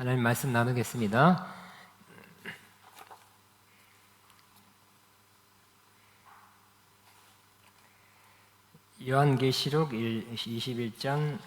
하나님 말씀 나누겠습니다. 요한계시록 21장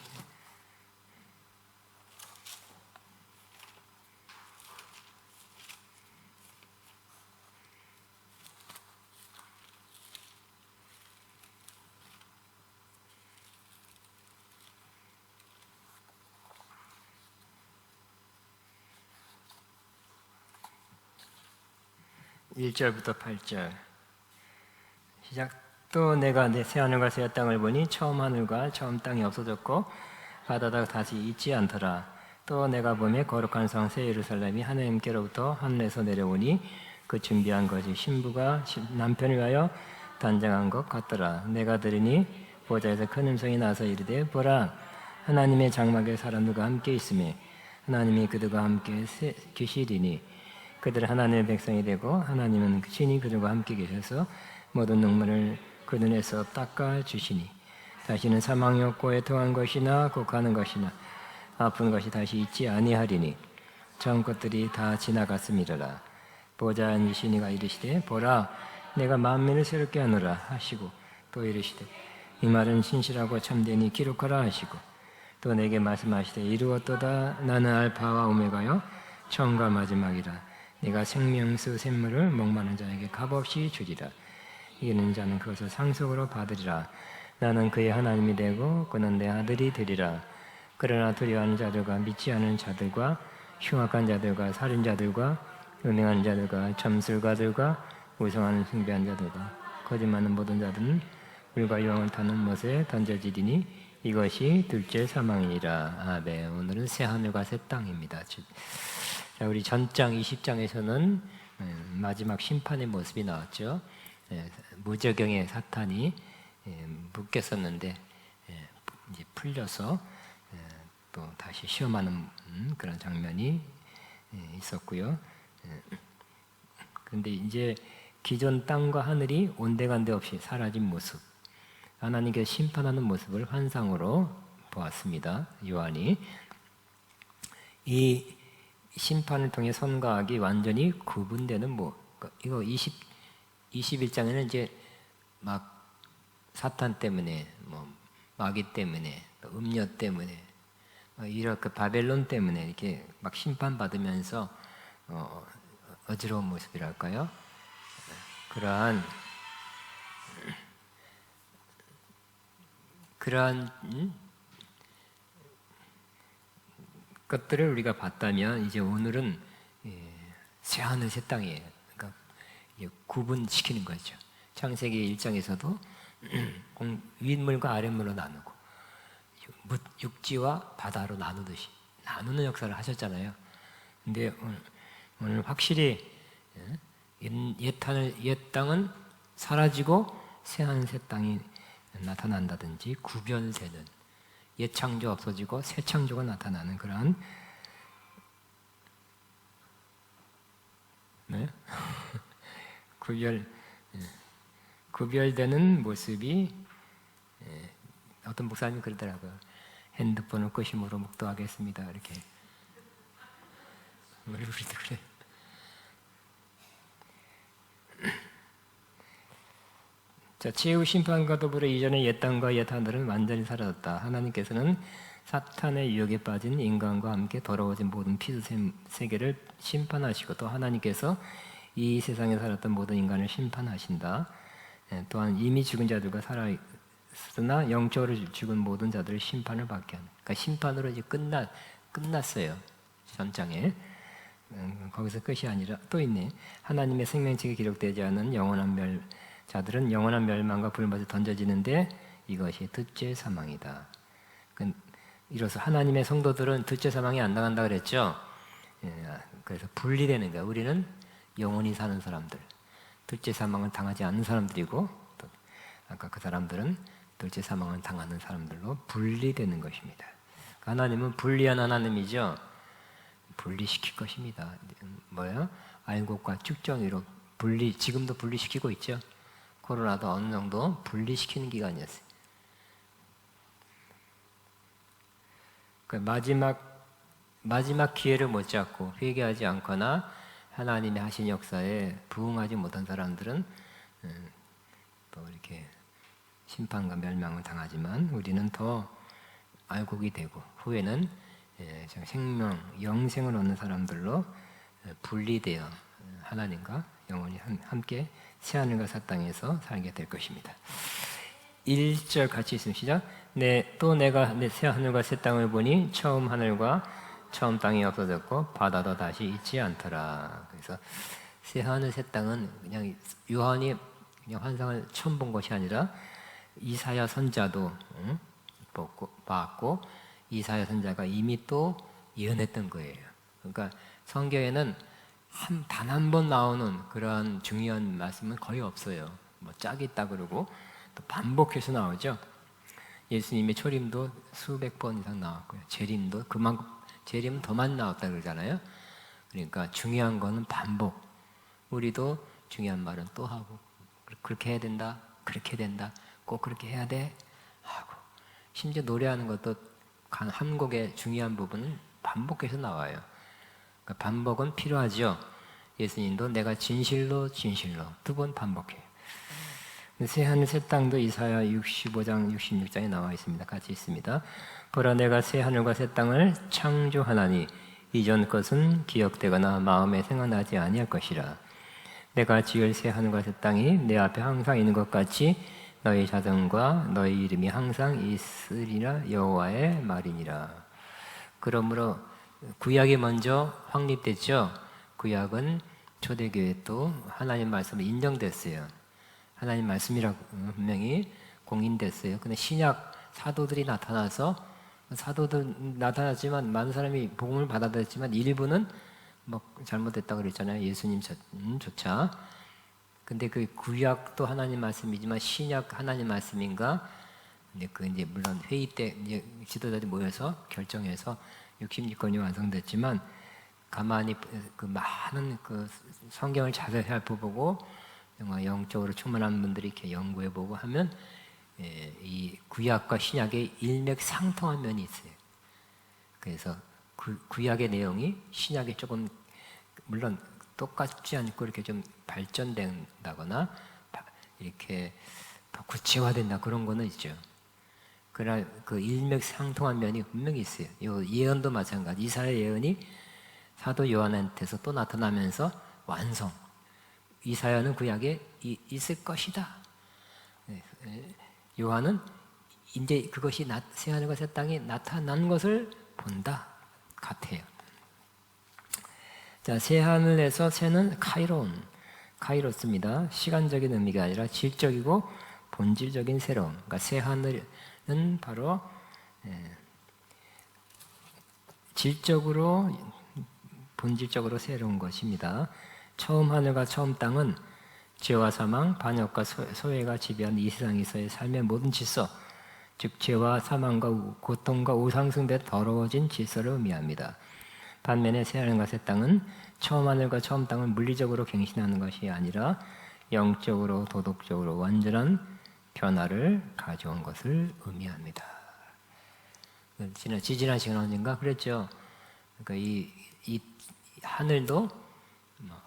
1절부터 8절 시작. 또 내가 내 새하늘과 새 땅을 보니 처음 하늘과 처음 땅이 없어졌고 바다가 다시 있지 않더라. 또 내가 보매 거룩한 성 새 예루살렘이 하나님께로부터 하늘에서 내려오니 그 준비한 것이 신부가 남편을 위하여 단장한 것 같더라. 내가 들으니 보좌에서 큰 음성이 나서 이르되 보라, 하나님의 장막에 사람들과 함께 있으며 하나님이 그들과 함께 계시리니 그들은 하나님의 백성이 되고 하나님은 친히 그들과 함께 계셔서 모든 눈물을 그 눈에서 닦아 주시니 다시는 사망이 없고 애통한 것이나 곡하는 것이나 아픈 것이 다시 있지 아니하리니 전 것들이 다 지나갔음이로라. 보좌에 앉으신 이가 이르시되 보라, 내가 만민을 새롭게 하노라 하시고 또 이르시되 이 말은 신실하고 참되니 기록하라 하시고 또 내게 말씀하시되 이루었도다. 나는 알파와 오메가요 처음과 마지막이라. 네가 생명수 샘물을 목마른 자에게 값없이 주리라. 이기는 자는 그것을 상속으로 받으리라. 나는 그의 하나님이 되고 그는 내 아들이 되리라. 그러나 두려워하는 자들과 믿지 않은 자들과 흉악한 자들과 살인자들과 음행하는 자들과 점술가들과 우상하는 숭배한 자들과 거짓말하는 모든 자들은 물과 유황을 타는 못에 던져지리니 이것이 둘째 사망이니라. 아멘. 오늘은 새 하늘과 새 땅입니다. 자, 우리 전장 20장에서는 마지막 심판의 모습이 나왔죠. 무저경의 사탄이 묶였었는데 이제 풀려서 또 다시 시험하는 그런 장면이 있었고요. 그런데 이제 기존 땅과 하늘이 온데간데 없이 사라진 모습, 하나님께서 심판하는 모습을 환상으로 보았습니다. 요한이 이 심판을 통해 선과 악이 완전히 구분되는 이거 21장에는 이제 막 사탄 때문에 마귀 때문에 음녀 때문에 이렇게 바벨론 때문에 이렇게 막 심판받으면서 어지러운 모습이랄까요? 그러한 것들을 우리가 봤다면 이제 오늘은 새 하늘 새 땅이에요. 그러니까 구분시키는 거죠. 창세기 1장에서도 윗물과 아랫물로 나누고 육지와 바다로 나누듯이 나누는 역사를 하셨잖아요. 근데 오늘 확실히 옛 땅은 사라지고 새 하늘 새 땅이 나타난다든지 구변세는 옛 창조 없어지고 새 창조가 나타나는 그러한 구별되는 모습이 어떤 목사님이 그러더라고요. 핸드폰을 끄심으로 묵도하겠습니다. 이렇게 우리도 그래. 자, 최후 심판과 더불어 이전의 옛 땅과 옛 하늘은 완전히 사라졌다. 하나님께서는 사탄의 유혹에 빠진 인간과 함께 더러워진 모든 피조 세계를 심판하시고 또 하나님께서 이 세상에 살았던 모든 인간을 심판하신다. 또한 이미 죽은 자들과 살아있으나 영적으로 죽은 모든 자들을 심판을 받게 한다. 그러니까 심판으로 이제 끝났어요. 전장에. 거기서 끝이 아니라 또 있네. 하나님의 생명책에 기록되지 않은 영원한 자들은 영원한 멸망과 불못에 던져지는데 이것이 둘째 사망이다. 이로써 하나님의 성도들은 둘째 사망이 안 당한다 그랬죠. 그래서 분리되는 거야. 우리는 영원히 사는 사람들, 둘째 사망을 당하지 않는 사람들이고 또 아까 그 사람들은 둘째 사망을 당하는 사람들로 분리되는 것입니다. 하나님은 분리한 하나님이죠. 분리시킬 것입니다. 뭐예요? 알곡과 쭉정이로 지금도 분리시키고 있죠. 코로나도 어느 정도 분리시키는 기간이었어요. 마지막 마지막 기회를 못 잡고 회개하지 않거나 하나님의 하신 역사에 부응하지 못한 사람들은 또 이렇게 심판과 멸망을 당하지만 우리는 더 알곡이 되고 후에는 생명, 영생을 얻는 사람들로 분리되어 하나님과 영원히 함께 새하늘과 새 땅에서 살게 될 것입니다. 1절 같이 있으면 시작. 또 내가 새하늘과 새 땅을 보니 처음 하늘과 처음 땅이 없어졌고 바다도 다시 있지 않더라. 그래서 새하늘 새 땅은 그냥 요한이 그냥 환상을 처음 본 것이 아니라 이사야 선자도 봤고 이사야 선자가 이미 또 예언했던 거예요. 그러니까 성경에는 단 한 번 나오는 그런 중요한 말씀은 거의 없어요. 뭐 짝이 있다 그러고 또 반복해서 나오죠. 예수님의 초림도 수백 번 이상 나왔고요. 재림도 그만큼 재림은 더 많이 나왔다 그러잖아요. 그러니까 중요한 거는 반복. 우리도 중요한 말은 또 하고 그렇게 해야 된다. 그렇게 된다. 꼭 그렇게 해야 돼. 하고 심지어 노래하는 것도 한 곡의 중요한 부분은 반복해서 나와요. 그러니까 반복은 필요하죠. 예수님도 내가 진실로 두 번 반복해요. 새하늘 새 땅도 이사야 65장 66장에 나와 있습니다. 같이 있습니다. 보라 내가 새하늘과 새 땅을 창조하나니 이전 것은 기억되거나 마음에 생각나지 아니할 것이라. 내가 지을 새하늘과 새 땅이 내 앞에 항상 있는 것 같이 너희 자손과 너희 이름이 항상 있으리라 여호와의 말이니라. 그러므로 구약이 먼저 확립됐죠. 구약은 초대교회 또 하나님 말씀을 인정됐어요. 하나님 말씀이라고 분명히 공인됐어요. 근데 신약 사도들이 나타났지만 많은 사람이 복음을 받아들였지만 일부는 뭐 잘못됐다고 그랬잖아요. 예수님조차. 근데 그 구약도 하나님 말씀이지만 신약 하나님 말씀인가? 근데 이제 물론 회의 때 이제 지도자들이 모여서 결정해서 66권이 완성됐지만 가만히 그 많은 그 성경을 자세히 살펴보고 정말 영적으로 충만한 분들이 이렇게 연구해보고 하면 이 구약과 신약의 일맥상통한 면이 있어요. 그래서 구약의 내용이 신약에 조금 물론 똑같지 않고 이렇게 좀 발전된다거나 이렇게 더 구체화된다 그런 거는 있죠. 그러나 그 일맥상통한 면이 분명히 있어요. 이 예언도 마찬가지. 이사야 예언이 사도 요한한테서 또 나타나면서 완성. 이사야는 구약에 있을 것이다. 요한은 이제 그것이 새하늘과 새 땅이 나타난 것을 본다 같아요. 자, 새하늘에서 새는 카이로스입니다. 시간적인 의미가 아니라 질적이고 본질적인 새로움. 그러니까 새하늘은 바로 질적으로 본질적으로 새로운 것입니다. 처음 하늘과 처음 땅은 죄와 사망, 반역과 소외가 지배한 이 세상에서의 삶의 모든 질서, 즉 죄와 사망과 고통과 우상숭배 더러워진 질서를 의미합니다. 반면에 새하늘과 새 땅은 처음 하늘과 처음 땅을 물리적으로 갱신하는 것이 아니라 영적으로 도덕적으로 완전한 변화를 가져온 것을 의미합니다. 지지난 시간 언젠가 그랬죠. 그러니까 이 하늘도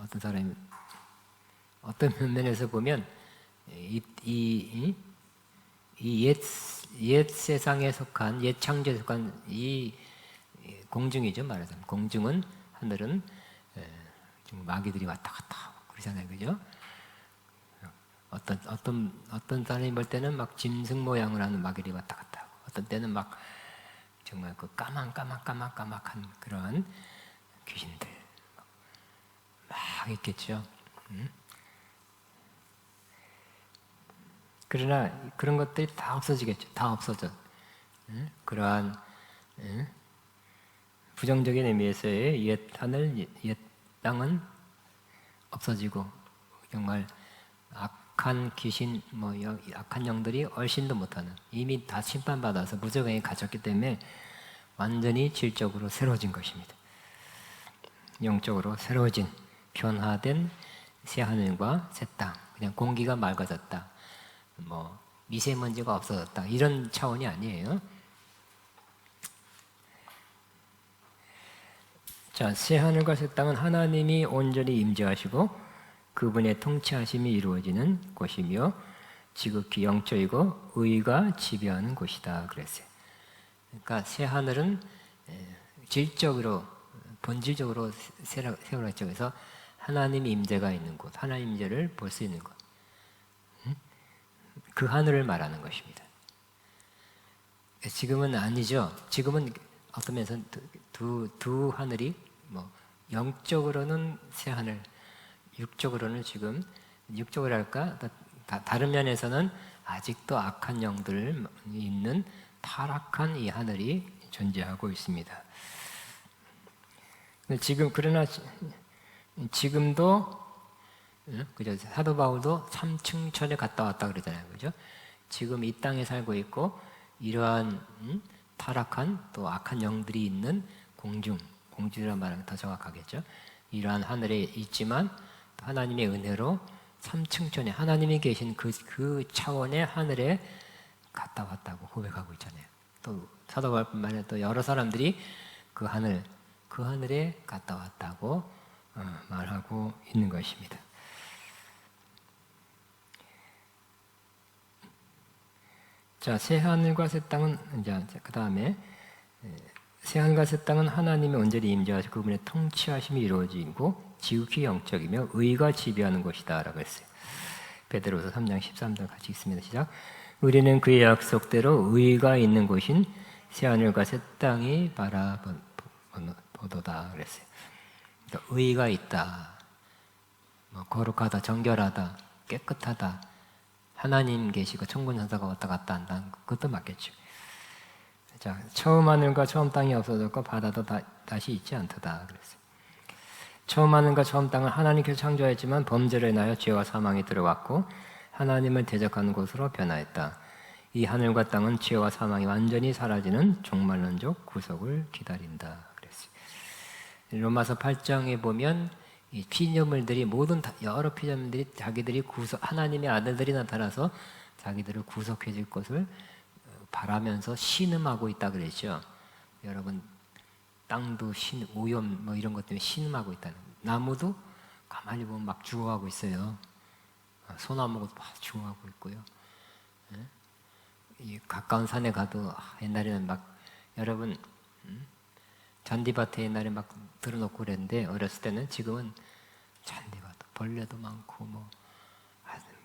어떤 사람이 어떤 면에서 보면 옛 세상에 속한 옛 창조에 속한 이 공중이죠. 말하자면 공중은 하늘은 마귀들이 왔다 갔다 하고 그러잖아요, 그죠? 어떤 사람이 볼 때는 막 짐승 모양을 하는 마귀들이 왔다 갔다 하고 어떤 때는 막 정말 그 까맣한 그런 귀신들 막 있겠죠. 그러나 그런 것들이 다 없어지겠죠. 다 없어져. 그러한 부정적인 의미에서의 옛 하늘, 옛 땅은 없어지고 정말 악한 귀신, 악한 영들이 얼씬도 못하는 이미 다 심판받아서 무저강에 갇혔기 때문에 완전히 질적으로 새로워진 것입니다. 영적으로 새로워진 변화된 새 하늘과 새 땅, 그냥 공기가 맑아졌다. 미세먼지가 없어졌다. 이런 차원이 아니에요. 자, 새하늘과 새 땅은 하나님이 온전히 임재하시고 그분의 통치하심이 이루어지는 곳이며 지극히 영적이고 의가 지배하는 곳이다 그랬어요. 그러니까 새하늘은 질적으로 본질적으로 세우라 했죠. 그래서 하나님 임재가 있는 곳, 하나님 임재를 볼 수 있는 곳, 그 하늘을 말하는 것입니다. 지금은 아니죠. 지금은 어떤 면에서 두 하늘이 뭐 영적으로는 새 하늘, 육적으로는 지금 육적으로 할까 다른 면에서는 아직도 악한 영들 있는 타락한 이 하늘이 존재하고 있습니다. 그러나 지금도 그죠? 사도 바울도 삼층천에 갔다 왔다 그러잖아요, 그죠? 지금 이 땅에 살고 있고 이러한 타락한 또 악한 영들이 있는 공중이라는 말은 더 정확하겠죠. 이러한 하늘에 있지만 하나님의 은혜로 삼층천에 하나님이 계신 그 차원의 하늘에 갔다 왔다고 고백하고 있잖아요. 또 사도 바울뿐만 아니라 또 여러 사람들이 그 하늘에 갔다 왔다고 말하고 있는 것입니다. 자, 새 하늘과 새 땅은 이제 그 다음에 새 하늘과 새 땅은 하나님이 온전히 임재하시고 그분의 통치하심이 이루어지고 지극히 영적이며 의가 지배하는 곳이다라고 했어요. 베드로서 3장 13절 같이 읽습니다. 시작. 우리는 그의 약속대로 의가 있는 곳인 새 하늘과 새 땅이 바라보도다 그랬어요. 그러니까 의가 있다, 뭐 거룩하다, 정결하다, 깨끗하다, 하나님 계시고 천군 천사가 왔다 갔다 한다. 그것도 맞겠죠. 자, 처음 하늘과 처음 땅이 없어졌고 바다도 다시 있지 않도다 그랬어요. 처음 하늘과 처음 땅은 하나님께서 창조했지만 범죄로 인하여 죄와 사망이 들어왔고 하나님을 대적하는 곳으로 변화했다. 이 하늘과 땅은 죄와 사망이 완전히 사라지는 종말론적 구속을 기다린다 그랬어요. 로마서 8장에 보면 이 피조물들이 여러 피조물들이 자기들이 하나님의 아들들이 나타나서 자기들을 구속해 줄 것을 바라면서 신음하고 있다 그랬죠. 여러분, 땅도 오염 뭐 이런 것 때문에 신음하고 있다는, 나무도 가만히 보면 막 죽어가고 있어요. 소나무도 막 죽어가고 있고요. 이 가까운 산에 가도 옛날에는 막 여러분 잔디밭에 옛날에 막 들어놓고 그랬는데 어렸을 때는 지금은 잔디밭 벌레도 많고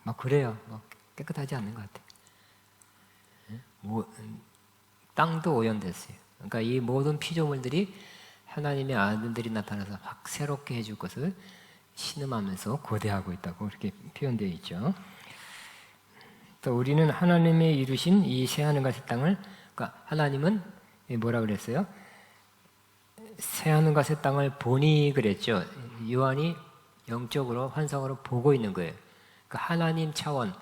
막 그래요. 뭐 깨끗하지 않는 것 같아요. 땅도 오염됐어요. 그러니까 이 모든 피조물들이 하나님의 아들들이 나타나서 확 새롭게 해줄 것을 신음하면서 고대하고 있다고 이렇게 표현되어 있죠. 또 우리는 하나님이 이루신 이 새하늘과 새 땅을, 그러니까 하나님은 뭐라 그랬어요? 새하늘과 새 땅을 보니 그랬죠. 요한이 영적으로 환상으로 보고 있는 거예요. 그러니까 하나님 차원,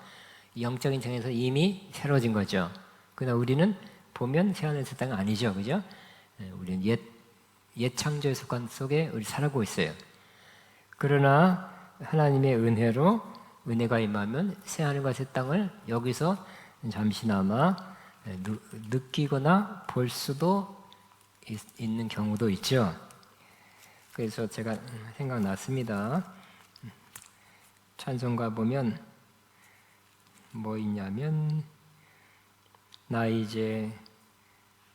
영적인层에서 이미 새로워진 거죠. 그러나 우리는 보면 새하늘 새 땅은 아니죠, 그죠? 우리는 옛 창조의 습관 속에 우리 살고 있어요. 그러나 하나님의 은혜가 임하면 새하늘과 새 땅을 여기서 잠시나마 느끼거나 볼 수도 있는 경우도 있죠. 그래서 제가 생각났습니다. 찬송가 보면 뭐 있냐면 나이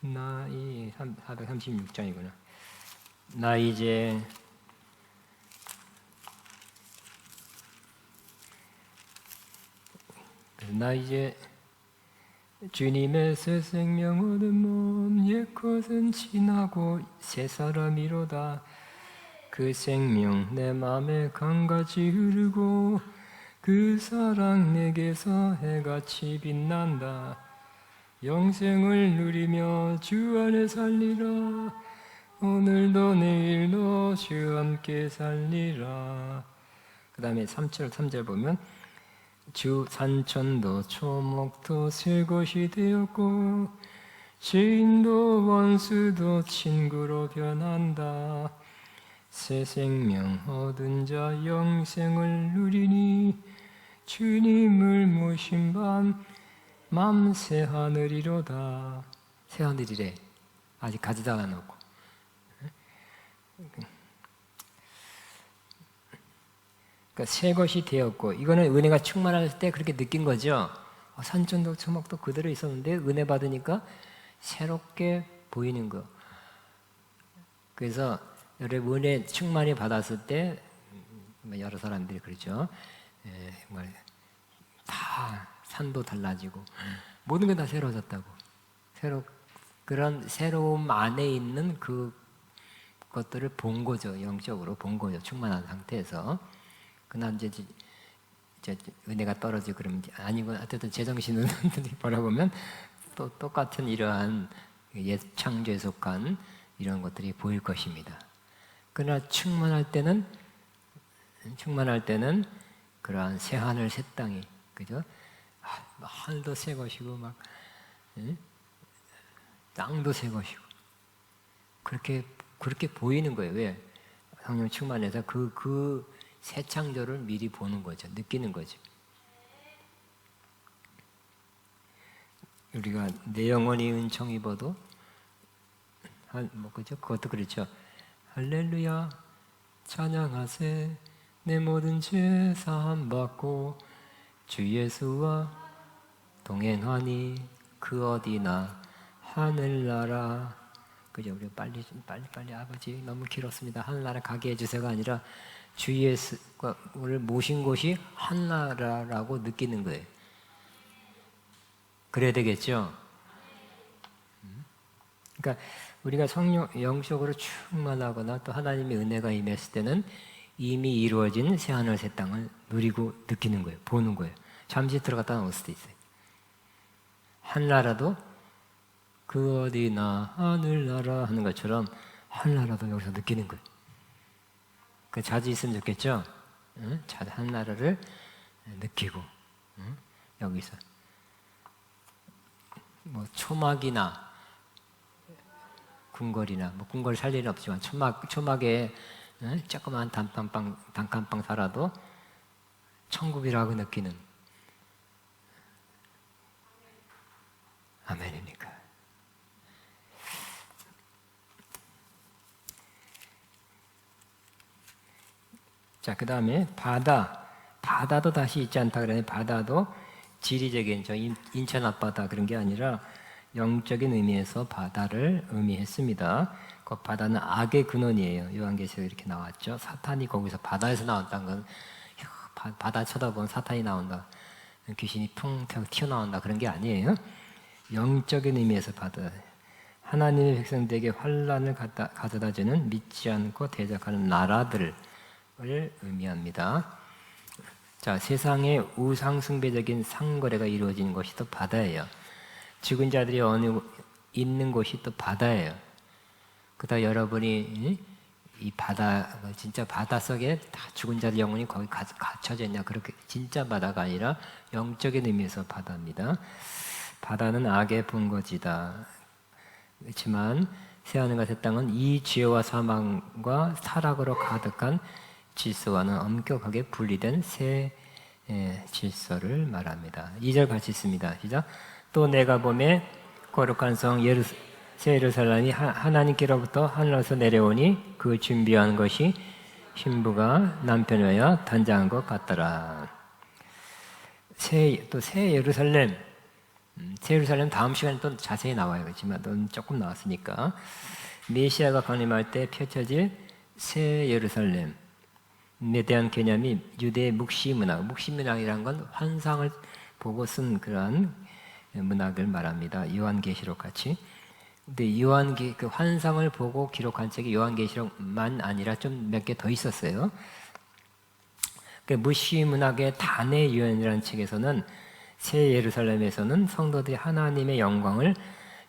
436장이구나. 나 이제 주님의 새 생명 얻은 몸 옛것은 지나고 새 사람이로다. 그 생명 내 맘에 강같이 흐르고 그 사랑 내게서 해같이 빛난다. 영생을 누리며 주 안에 살리라. 오늘도 내일도 주 함께 살리라. 그 다음에 3절 보면 주 산천도 초목도 새 것이 되었고 죄인도 원수도 친구로 변한다. 새 생명 얻은 자 영생을 누리니 주님을 모신 밤 맘 새하늘이로다. 새하늘이래. 아직 가지도 않았고 그러니까 새 것이 되었고, 이거는 은혜가 충만할 때 그렇게 느낀 거죠. 산천도 초목도 그대로 있었는데 은혜 받으니까 새롭게 보이는 거. 그래서 여러분 은혜 충만히 받았을 때 여러 사람들이 그러죠. 정말 다 산도 달라지고 모든 게 다 새로워졌다고. 그런 새로움 안에 있는 그 것들을 본 거죠. 영적으로 본 거죠. 충만한 상태에서. 그러나 이제 은혜가 떨어지고 그러면 아니고 어쨌든 제정신을 바라보면 또 똑같은 이러한 옛 창조에 속한 이런 것들이 보일 것입니다. 그러나 충만할 때는 그러한 새 하늘 새 땅이 그죠? 하늘도 새 것이고 막 땅도 새 것이고 그렇게 보이는 거예요. 왜? 성령 충만해서 그 새 창조를 미리 보는 거죠. 느끼는 거죠. 우리가 내 영혼이 은총 입어도 그죠? 그것도 그렇죠. 할렐루야 찬양하세 내 모든 죄 사함 받고 주 예수와 동행하니 그 어디나 하늘나라. 그죠? 우리 빨리 아버지 너무 길었습니다. 하늘나라 가게 해주세요가 아니라 주 예수를 모신 곳이 하늘나라라고 느끼는 거예요. 그래야 되겠죠? 그러니까 우리가 영적으로 충만하거나 또 하나님의 은혜가 임했을 때는 이미 이루어진 새하늘 새 땅을 누리고 느끼는 거예요. 보는 거예요. 잠시 들어갔다 나올 수도 있어요. 한나라도 그 어디나 하늘나라 하는 것처럼 한나라도 여기서 느끼는 거예요. 그 자주 있으면 좋겠죠? 응? 한나라를 느끼고 여기서 뭐 초막이나 궁궐이나 뭐 궁궐 살 일은 없지만 초막에 조그만 단칸방 살아도 천국이라고 느끼는 아멘입니까? 자, 그 다음에 바다도 다시 있지 않다 그러니 바다도 지리적인 저 인천 앞바다 그런 게 아니라 영적인 의미에서 바다를 의미했습니다. 그 바다는 악의 근원이에요. 요한계시록에 이렇게 나왔죠. 사탄이 거기서 바다에서 나왔다는 건 바다 쳐다보면 사탄이 나온다. 귀신이 풍 튀어나온다 그런 게 아니에요. 영적인 의미에서 바다. 하나님의 백성들에게 환난을 가져다주는 믿지 않고 대적하는 나라들을 의미합니다. 자, 세상에 우상숭배적인 상거래가 이루어지는 것이 또 바다예요. 죽은 자들이 있는 곳이 또 바다예요. 그다 여러분이 이 바다 진짜 바다 속에 다 죽은 자들 영혼이 거기 갇혀져 있냐 그렇게 진짜 바다가 아니라 영적인 의미에서 바다입니다. 바다는 악의 본거지다. 그렇지만 새하늘과 새 땅은 이 죄와 사망과 타락으로 가득한 질서와는 엄격하게 분리된 새 질서를 말합니다. 2절 같이 있습니다. 시작. 또 내가 보매 거룩한 성 새 예루살렘이 하나님께로부터 하늘에서 내려오니 그 준비한 것이 신부가 남편을 위하여 단장한 것 같더라. 새 예루살렘 다음 시간에 또 자세히 나와요. 그렇지만 또 조금 나왔으니까 메시아가 강림할 때 펼쳐질 새 예루살렘에 대한 개념이 유대의 묵시문학이라는 건 환상을 보고 쓴 그러한 문학을 말합니다. 요한계시록 같이. 근데 그 환상을 보고 기록한 책이 요한계시록만 아니라 좀 몇 개 더 있었어요. 그 묵시문학의 단의 유언이라는 책에서는 새 예루살렘에서는 성도들이 하나님의 영광을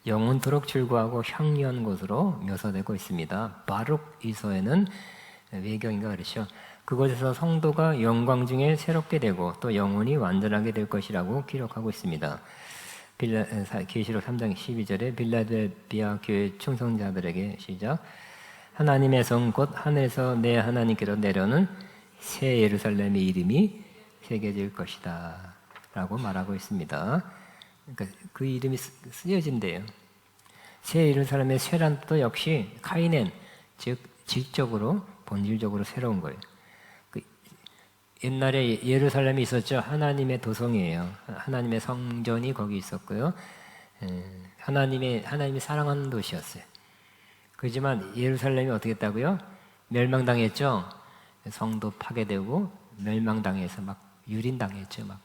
영원토록 즐거워하고 향유한 곳으로 묘사되고 있습니다. 바룩 이서에는 외경인가 그렇죠. 그곳에서 성도가 영광 중에 새롭게 되고 또 영혼이 완전하게 될 것이라고 기록하고 있습니다. 계시록 3장 12절에 빌라델비아 교회 충성자들에게 시작. 하나님의 성 곧 하늘에서 내 하나님께로 내려오는 새 예루살렘의 이름이 새겨질 것이다 라고 말하고 있습니다. 그러니까 그 이름이 쓰여진대요. 새 예루살렘의 쇠란 뜻도 역시 카이넨, 즉 질적으로 본질적으로 새로운 거예요. 그 옛날에 예루살렘이 있었죠. 하나님의 도성이에요. 하나님의 성전이 거기 있었고요. 하나님이 사랑하는 도시였어요. 그렇지만 예루살렘이 어떻게 했다고요? 멸망당했죠. 성도 파괴되고 멸망당해서 막 유린당했죠. 막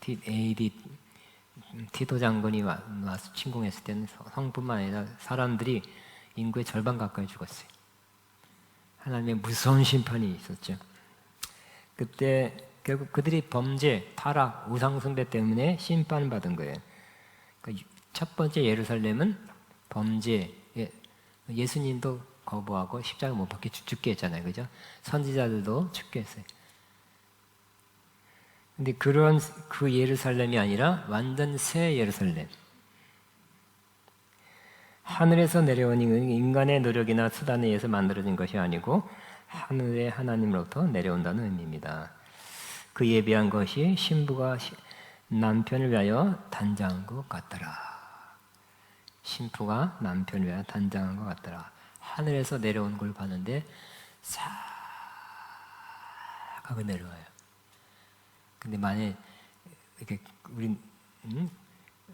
AD 티도 장군이 와서 침공했을 때는 성뿐만 아니라 사람들이 인구의 절반 가까이 죽었어요. 하나님의 무서운 심판이 있었죠. 그때 결국 그들이 범죄, 타락, 우상숭배 때문에 심판을 받은 거예요. 첫 번째 예루살렘은 범죄, 예수님도 거부하고 십자가 못 박혀 죽게 했잖아요. 그죠? 선지자들도 죽게 했어요. 근데 그런 그 예루살렘이 아니라 완전 새 예루살렘. 하늘에서 내려온 인간의 노력이나 수단에 의해서 만들어진 것이 아니고 하늘의 하나님으로부터 내려온다는 의미입니다. 그 예비한 것이 신부가 남편을 위하여 단장한 것 같더라. 신부가 남편을 위하여 단장한 것 같더라. 하늘에서 내려온 걸 봤는데 싹 하고 내려와요. 근데 만약에 이렇게 우리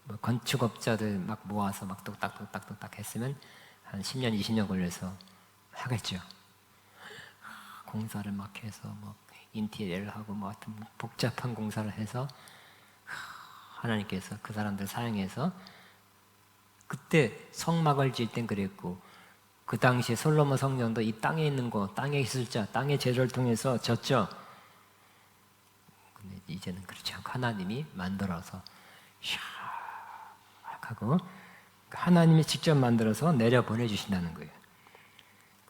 뭐 건축업자들 막 모아서 막 똑딱똑딱 했으면 한 10년, 20년 걸려서 하겠죠. 공사를 막 해서 뭐 인테리어를 하고 뭐 하여튼 복잡한 공사를 해서 하나님께서 그 사람들 사용해서 그때 성막을 지을 땐 그랬고 그 당시에 솔로몬 성전도 이 땅에 있는 거, 땅에 있을 자, 땅의 재료를 통해서 졌죠. 근데 이제는 그렇지 않고 하나님이 만들어서 샥 하고 하나님이 직접 만들어서 내려 보내주신다는 거예요.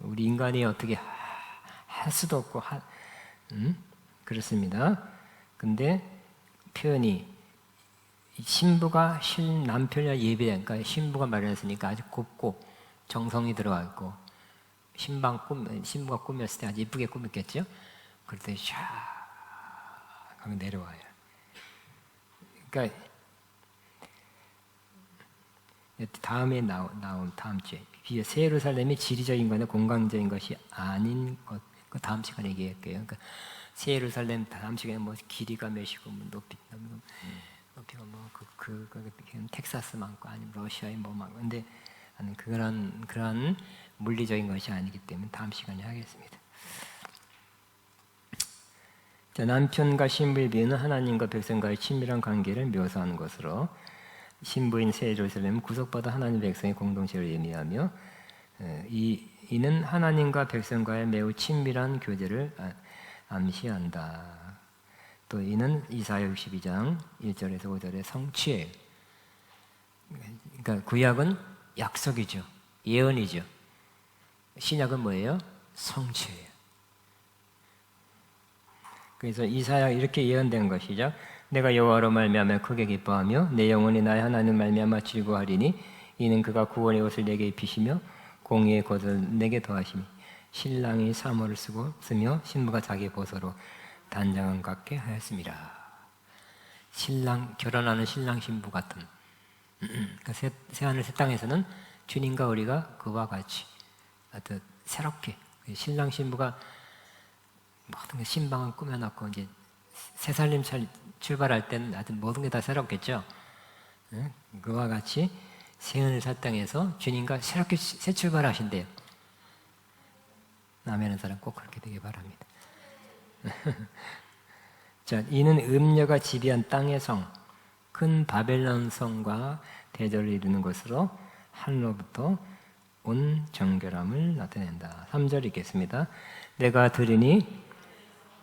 우리 인간이 어떻게 할 수도 없고 그렇습니다. 근데 표현이 신부가 남편이나 예비되니까 신부가 마련했으니까 아주 곱고 정성이 들어가 있고 신부가 꾸몄을 때 아주 예쁘게 꾸몄겠죠. 그럴 때 샥 하고 내려와요. 그러니까 다음에 나온 다음 주에 새 예루살렘이 지리적인 거나 공간적인 것이 아닌 것, 그 다음 시간에 얘기할게요. 그러니까 새 예루살렘 다음 시간에 뭐 길이가 몇이고 뭐 높이가 뭐 텍사스 많고 아니면 러시아에 뭐 많고 근데 그런 물리적인 것이 아니기 때문에 다음 시간에 하겠습니다. 자, 남편과 신부의 비유는 하나님과 백성과의 친밀한 관계를 묘사하는 것으로 신부인 새 예루살렘은 구속받아 하나님 백성의 공동체를 의미하며 이는 하나님과 백성과의 매우 친밀한 교제를 암시한다. 또 이는 이사야 62장 1절에서 5절의 성취예요. 그러니까 구약은 약속이죠. 예언이죠. 신약은 뭐예요? 성취예요. 그래서 이사야 이렇게 예언된 것이죠. 내가 여호와로 말미암아 크게 기뻐하며 내 영혼이 나의 하나님 말미암아 즐거워하리니 이는 그가 구원의 옷을 내게 입히시며 공의의 겉을 내게 더하시니 신랑이 사모를 쓰며 신부가 자기 보소로 단장한 것 같게 하였습니다. 결혼하는 신랑 신부 같은 그러니까 새하늘 새 땅에서는 주님과 우리가 그와 같이 아주 새롭게 신랑 신부가 모든 신방을 꾸며놨고 이제 새 살림 출발할 때는 아주 모든 게 다 새롭겠죠. 그와 같이 새하늘 새 땅에서 주님과 새롭게 새 출발하신대요. 아멘하는 사람 꼭 그렇게 되길 바랍니다. 자, 이는 음녀가 지배한 땅의 성, 큰 바벨론 성과 대조를 이루는 것으로 하늘로부터 온 정결함을 나타낸다. 3절 읽겠습니다. 내가 들으니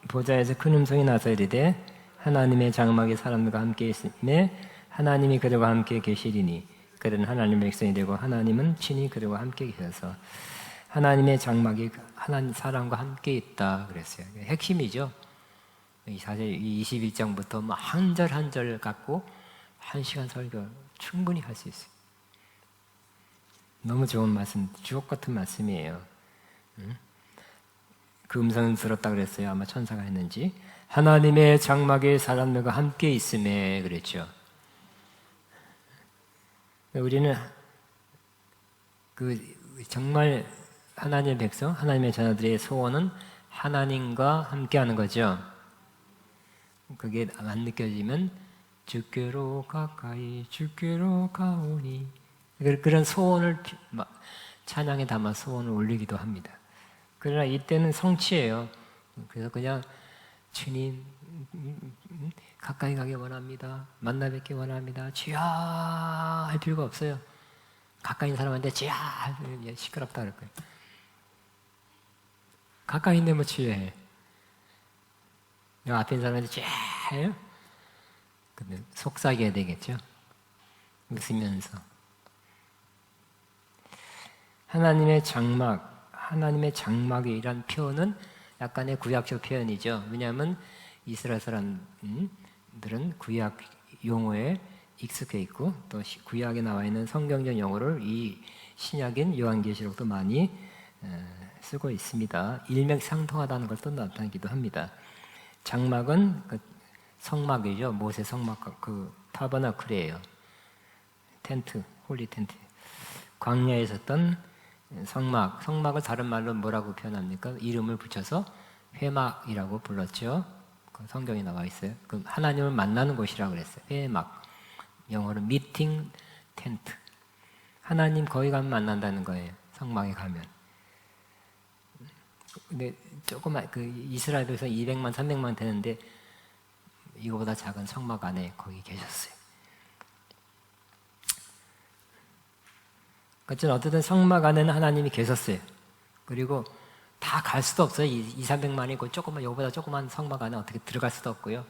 보좌에서 큰 음성이 나서 이르되 하나님의 장막이 사람들과 함께 있음에 하나님이 그들과 함께 계시리니 그들은 하나님의 백성이 되고 하나님은 친히 그들과 함께 계셔서 하나님의 장막이 하나님 사람과 함께 있다 그랬어요. 핵심이죠. 사실 21장부터 뭐 한 절 한 절 갖고 1시간 설교 충분히 할 수 있어요. 너무 좋은 말씀, 주옥 같은 말씀이에요. 그 음성을 들었다 그랬어요. 아마 천사가 했는지. 하나님의 장막에 사람들과 함께 있음에 그랬죠. 우리는 정말 하나님의 백성, 하나님의 자녀들의 소원은 하나님과 함께하는 거죠. 그게 안 느껴지면 주께로 가까이 주께로 가오니 그런 소원을 찬양에 담아 소원을 올리기도 합니다. 그러나 이때는 성취예요. 그래서 그냥 주님 가까이 가기 원합니다. 만나 뵙기 원합니다. 주여 할 필요가 없어요. 가까이 있는 사람한테 주여 시끄럽다 그럴 거예요. 가까이 있는데 뭐 주여 해. 앞에 있는 사람한테 주여 해요. 근데 속삭여야 되겠죠. 웃으면서 하나님의 장막이란 표현은 약간의 구약적 표현이죠. 왜냐하면 이스라엘 사람들은 구약 용어에 익숙해 있고 또 구약에 나와 있는 성경적 용어를 이 신약인 요한계시록도 많이 쓰고 있습니다. 일맥상통하다는 걸 또 나타내기도 합니다. 장막은 그 성막이죠. 모세 성막 그 타버나클이에요. 텐트, 홀리 텐트. 광야에 있었던 성막을 다른 말로 뭐라고 표현합니까? 이름을 붙여서 회막이라고 불렀죠. 그 성경에 나와 있어요. 그 하나님을 만나는 곳이라고 그랬어요. 회막. 영어로 미팅 텐트. 하나님 거기 가면 만난다는 거예요. 성막에 가면. 근데 조그만 그 이스라엘에서 200만, 300만 되는데 이거보다 작은 성막 안에 거기 계셨어요. 어쨌든 성막 안에는 하나님이 계셨어요. 그리고 다 갈 수도 없어요. 200~300만이고 이거보다 조그만 성막 안에 어떻게 들어갈 수도 없고요.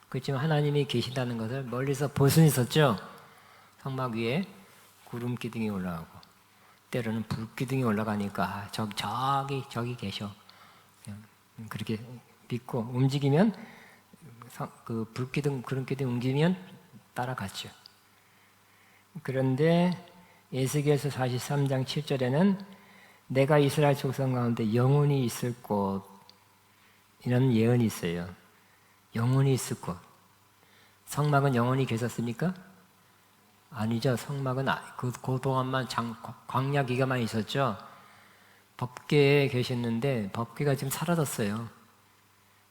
그렇지만 하나님이 계신다는 것을 멀리서 볼 수는 있었죠. 성막 위에 구름 기둥이 올라가고 때로는 불 기둥이 올라가니까 저기 계셔. 그렇게 믿고 움직이면 그 불기둥, 구름 기둥 움직이면 따라갔죠. 그런데 에스겔서 43장 7절에는 내가 이스라엘 족속 가운데 영원히 있을 곳 이런 예언이 있어요. 영원히 있을 곳. 성막은 영원히 계셨습니까? 아니죠. 성막은 그동안만 광야 기간만 있었죠. 법궤에 계셨는데 법궤가 지금 사라졌어요.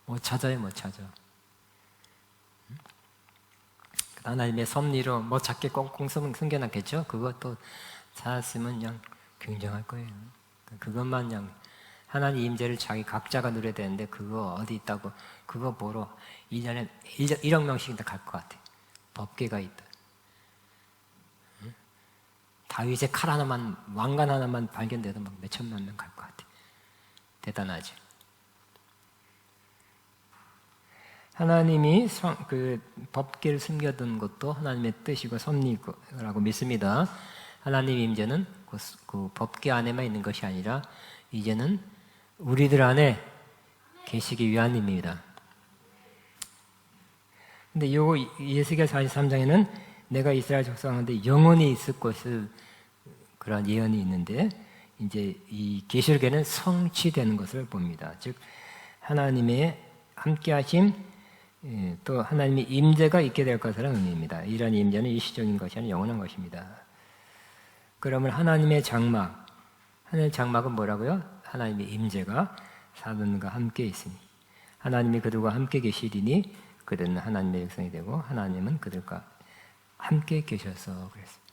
못 찾아. 하나님의 섭리로 작게 꽁꽁 숨겨놨겠죠. 그것도 찾았으면 그냥 굉장할 거예요. 그것만 그냥 하나님 임재를 자기 각자가 누려야 되는데 그거 어디 있다고 그거 보러 1년에 1억 명씩 갈 것 같아. 법궤가 있다. 다윗의 칼 하나만 왕관 하나만 발견돼도 몇천만 명 갈 것 같아. 대단하죠. 하나님이 그 법궤를 숨겨둔 것도 하나님의 뜻이고 섭리라고 믿습니다. 하나님 임재는 그 법궤 안에만 있는 것이 아니라 이제는 우리들 안에 계시기 위함입니다. 근데 요 예수겔 43장에는 내가 이스라엘 족속 가운데 영원히 있을 것을 그런 예언이 있는데 이제 이 계시록에는 성취되는 것을 봅니다. 즉 하나님의 함께하심 또 하나님의 임재가 있게 될 것이라는 의미입니다. 이런 임재는 일시적인 것이 아니라 영원한 것입니다. 그러면 하나님의 장막은 뭐라고요? 하나님의 임재가 사람과 함께 있으니 하나님이 그들과 함께 계시리니 그들은 하나님의 백성이 되고 하나님은 그들과 함께 계셔서 그랬어요.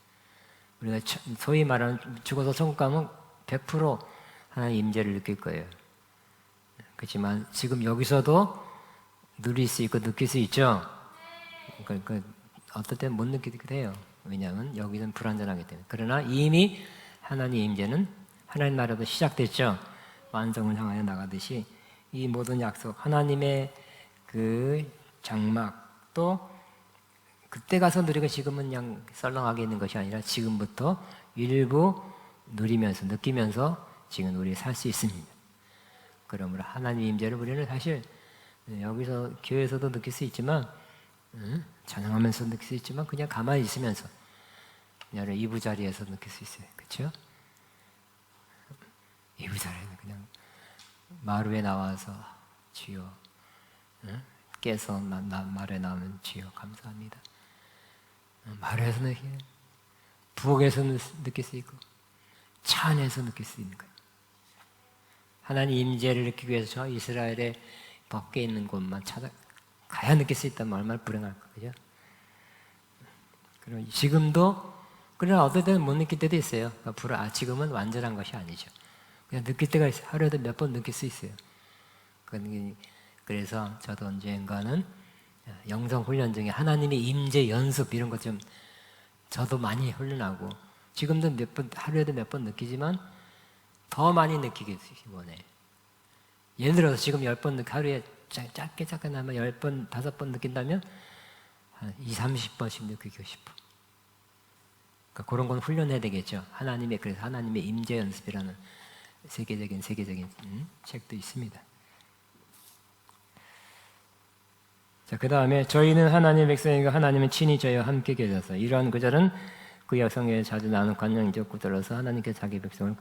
우리가 소위 말하는 죽어서 천국 가면 100% 하나님의 임재를 느낄 거예요. 그렇지만 지금 여기서도 누릴 수 있고 느낄 수 있죠. 그러니까 어떨 때는 못 느끼기도 해요. 왜냐하면 여기는 불완전하기 때문에. 그러나 이미 하나님의 임재는 하나님 나라도 시작됐죠. 완성을 향하여 나가듯이 이 모든 약속, 하나님의 그 장막도 그때 가서 누리고 지금은 그냥 썰렁하게 있는 것이 아니라 지금부터 일부 누리면서 느끼면서 지금 우리 살 수 있습니다. 그러므로 하나님의 임재를 우리는 사실 여기서 교회에서도 느낄 수 있지만 찬양하면서 느낄 수 있지만 그냥 가만히 있으면서 그냥 이부자리에서 느낄 수 있어요. 그렇죠? 이부자리에는 그냥 마루에 나와서 주여 깨서 마루에 나오면 주여 감사합니다. 마루에서 느끼고 부엌에서 느낄 수 있고 차 안에서 느낄 수 있는 거예요. 하나님 임재를 느끼기 위해서 저 이스라엘의 밖에 있는 곳만 가야 느낄 수 있다면 얼마나 불행할까, 그죠? 그리고 지금도, 그러나 어떨 때는 못 느낄 때도 있어요. 지금은 완전한 것이 아니죠. 그냥 느낄 때가 있어요. 하루에도 몇 번 느낄 수 있어요. 그래서 저도 언젠가는 영성 훈련 중에 하나님의 임재 연습 이런 것 좀 저도 많이 훈련하고, 지금도 하루에도 몇 번 느끼지만 더 많이 느끼기 원해. 예를 들어서 지금 10번 하루에 짧게 나면 10번, 5번 느낀다면 한 20-30번씩 느끼고 싶어. 그러니까 그런 건 훈련해야 되겠죠. 그래서 하나님의 임재 연습이라는 세계적인 책도 있습니다. 자, 그 다음에 저희는 하나님의 백성이고 하나님은 친히 저희와 함께 계셔서, 이러한 구절은 그 여성에 자주 나오는 관용적 구절로서 하나님께서 자기 백성을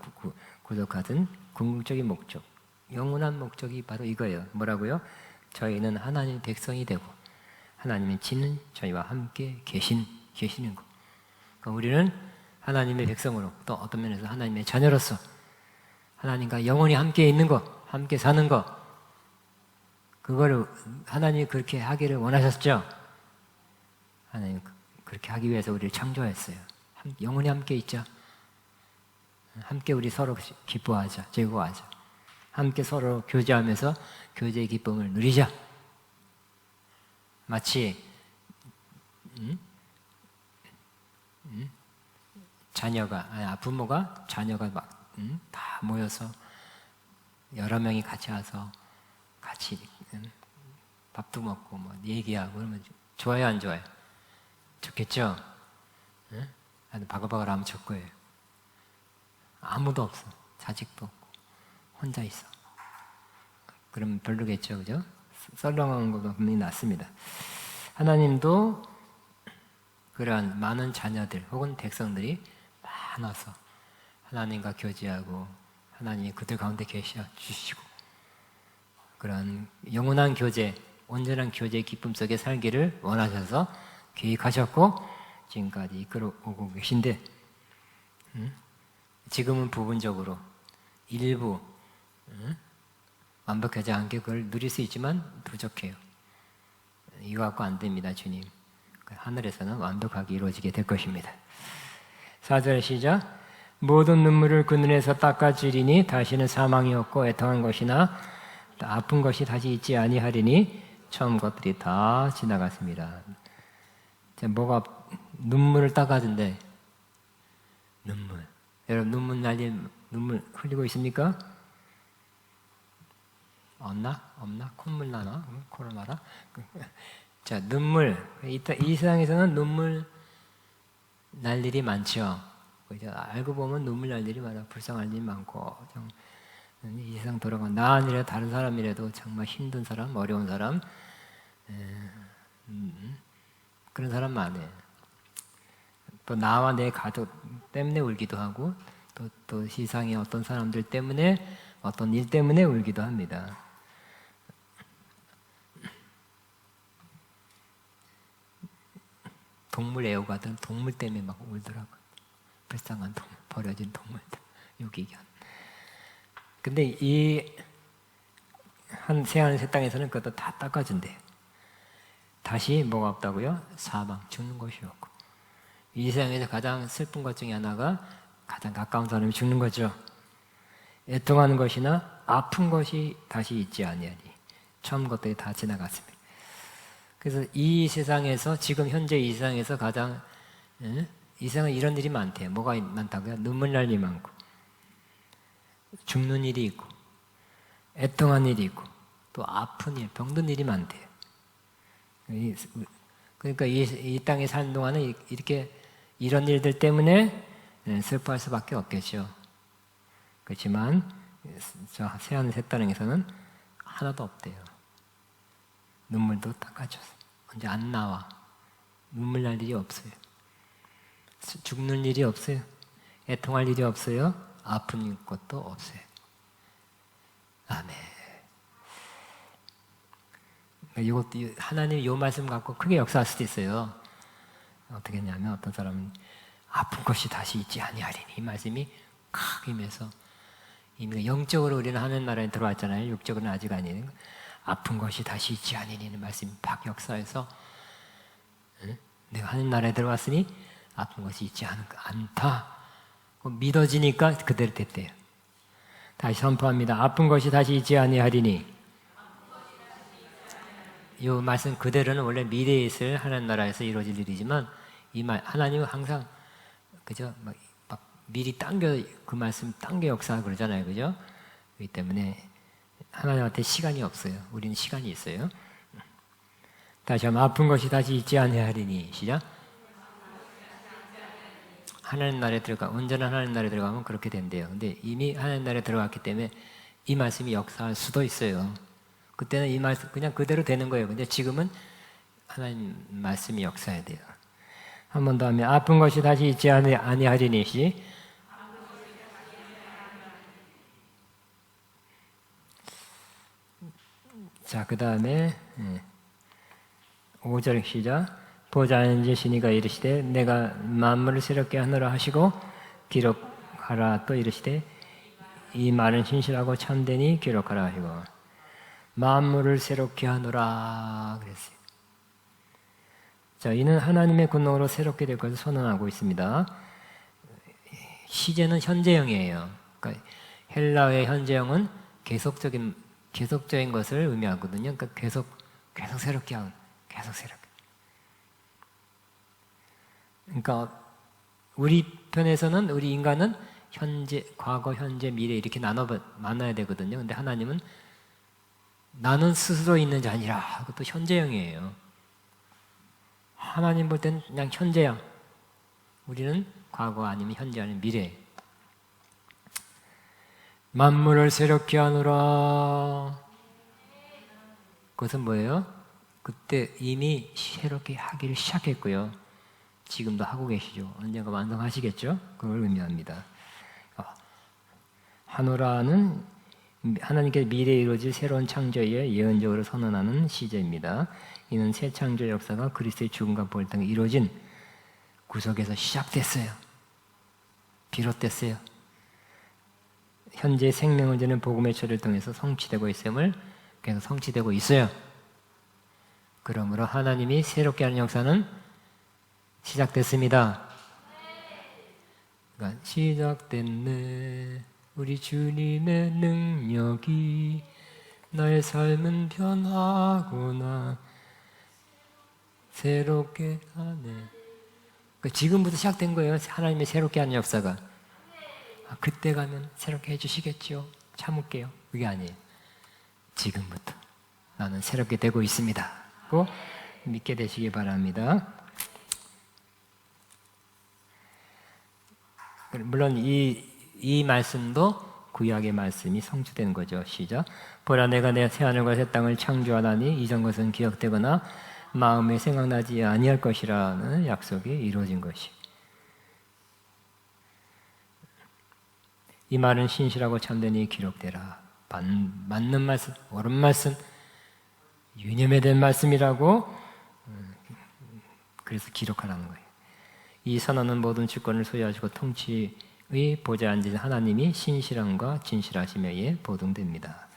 구속하던 궁극적인 목적, 영원한 목적이 바로 이거예요. 뭐라고요? 저희는 하나님의 백성이 되고 하나님의 친히 저희와 함께 계시는 것. 그러니까 우리는 하나님의 백성으로, 또 어떤 면에서 하나님의 자녀로서 하나님과 영원히 함께 있는 것, 함께 사는 것, 그거를 하나님이 그렇게 하기를 원하셨죠. 하나님 그렇게 하기 위해서 우리를 창조했어요. 영원히 함께 있자. 함께 우리 서로 기뻐하자, 즐거워하자. 함께 서로 교제하면서 교제의 기쁨을 누리자. 마치 부모가 자녀가 막 다 모여서 여러 명이 같이 와서 같이 밥도 먹고 뭐 얘기하고 그러면 좋아요, 안 좋아요? 좋겠죠? 바글바글 하면 좋을 거예요. 아무도 없어. 자식도 없고 혼자 있어. 그러면 별로겠죠, 그죠? 썰렁한 것도 분명히 낫습니다. 하나님도 그러한 많은 자녀들 혹은 백성들이 많아서 하나님과 교제하고 하나님이 그들 가운데 계셔 주시고 그런 영원한 교제, 온전한 교제의 기쁨 속에 살기를 원하셔서 계획하셨고 지금까지 이끌어오고 계신데, 지금은 부분적으로 일부 완벽하지 않게 그걸 누릴 수 있지만 부족해요. 이거 갖고 안 됩니다, 주님. 하늘에서는 완벽하게 이루어지게 될 것입니다. 4절 시작. 모든 눈물을 그 눈에서 닦아주리니 다시는 사망이 없고 애통한 것이나 아픈 것이 다시 있지 아니하리니 처음 것들이 다 지나갔습니다. 뭐가 눈물을 닦아준대. 눈물. 여러분 눈물 흘리고 있습니까? 없나? 콧물 나나? 코로나라? 자, 눈물. 이 세상에서는 눈물 날 일이 많죠. 알고 보면 눈물 날 일이 많아. 불쌍할 일이 많고. 이 세상 돌아가면 나 아니라 다른 사람이라도 정말 힘든 사람, 어려운 사람, 그런 사람 많아요. 또 나와 내 가족 때문에 울기도 하고, 또 세상의 어떤 사람들 때문에, 어떤 일 때문에 울기도 합니다. 동물 애호가들 동물 때문에 막 울더라고요. 불쌍한 동물, 버려진 동물들, 유기견. 근데 이 새하늘 새 땅에서는 그것도 다 닦아준대요. 다시 뭐가 없다고요? 사망, 죽는 것이 없고. 이 세상에서 가장 슬픈 것 중에 하나가 가장 가까운 사람이 죽는 거죠. 애통하는 것이나 아픈 것이 다시 있지 아니하니 처음 것들이 다 지나갔습니다. 그래서 이 세상에서 지금 현재 이 세상에서 가장 이 세상에 이런 일이 많대요. 뭐가 많다고요? 눈물 날 일이 많고 죽는 일이 있고 애통한 일이 있고 또 아픈 일, 병든 일이 많대요. 그러니까 이 땅에 사는 동안은 이렇게 이런 일들 때문에 슬퍼할 수밖에 없겠죠. 그렇지만 저 새하늘 새 땅에서는 하나도 없대요. 눈물도 닦아줘서 언제 안 나와. 눈물 날 일이 없어요. 죽는 일이 없어요. 애통할 일이 없어요. 아픈 것도 없어요. 아멘. 이것도 하나님 이 말씀 갖고 크게 역사할 수도 있어요. 어떻게 했냐면 어떤 사람은 아픈 것이 다시 있지 아니하리니 이 말씀이 칵 임해서 이미 영적으로 우리는 하나님 나라에 들어왔잖아요. 육적으로는 아직 아닌. 아픈 것이 다시 있지 아니니는 말씀이 박 역사에서 내가 하나님 나라에 들어왔으니 아픈 것이 있지 않다. 믿어지니까 그대로 됐대요. 다시 선포합니다. 아픈 것이 다시 있지 아니하리니. 이 말씀 그대로는 원래 미래에 있을 하나님 나라에서 이루어질 일이지만 이 말 하나님은 항상 그죠? 막 미리 당겨 그 말씀 당겨 역사 그러잖아요, 그죠? 그렇기 때문에 하나님한테 시간이 없어요. 우리는 시간이 있어요. 다시 한번 아픈 것이 다시 있지 아니하리니. 시작. 하나님 나라에 들어가 온전한 하나님 나라에 들어가면 그렇게 된대요. 근데 이미 하나님 나라에 들어갔기 때문에 이 말씀이 역사할 수도 있어요. 그때는 이 말씀 그냥 그대로 되는 거예요. 근데 지금은 하나님 말씀이 역사해야 돼요. 한 번 더 하면 아픈 것이 다시 있지 아니하리니. 시. 자, 그 다음에 5절 시작. 보좌 앉으신 신이가 이르시되 내가 만물을 새롭게 하노라 하시고 기록하라 또 이르시되 이 말은 신실하고 참되니 기록하라 하시고 만물을 새롭게 하노라 그랬어요. 자, 이는 하나님의 권능으로 새롭게 될 것을 선언하고 있습니다. 시제는 현재형이에요. 그러니까 헬라어의 현재형은 계속적인 것을 의미하거든요. 그러니까 계속 새롭게 하고 계속 새롭게. 그러니까 우리 편에서는 우리 인간은 현재, 과거, 현재, 미래 이렇게 나눠야 되거든요. 근데 하나님은 나는 스스로 있는 자 아니라 그것도 현재형이에요. 하나님 볼 때는 그냥 현재형. 우리는 과거 아니면 현재 아니면 미래. 만물을 새롭게 하노라. 그것은 뭐예요? 그때 이미 새롭게 하기를 시작했고요. 지금도 하고 계시죠. 언젠가 완성하시겠죠? 그걸 의미합니다. 하노라는 하나님께 미래에 이루어질 새로운 창조에 예언적으로 선언하는 시제입니다. 이는 새 창조 역사가 그리스도의 죽음과 부활을 통해 이루어진 구속에서 시작됐어요. 비롯됐어요. 현재 생명을 주는 복음의 처리를 통해서 성취되고 있음을 계속 성취되고 있어요. 그러므로 하나님이 새롭게 하는 역사는 시작됐습니다. 그러니까 시작됐네. 우리 주님의 능력이 나의 삶은 변하구나. 새롭게 하네. 그러니까 지금부터 시작된 거예요. 하나님의 새롭게 하는 역사가. 그때 가면 새롭게 해주시겠죠. 참을게요. 그게 아니에요. 지금부터 나는 새롭게 되고 있습니다. 고 믿게 되시기 바랍니다. 물론 이 말씀도 구약의 말씀이 성취되는 거죠. 시작. 보라 내가 내 새하늘과 새 땅을 창조하다니 이전 것은 기억되거나 마음에 생각나지 아니할 것이라는 약속이 이루어진 것이. 이 말은 신실하고 참되니 기록되라. 맞는 말씀, 옳은 말씀, 유념에 된 말씀이라고 그래서 기록하라는 거예요. 이 선언은 모든 주권을 소유하시고 통치의 보좌에 앉으신 하나님이 신실함과 진실하심에 보동됩니다.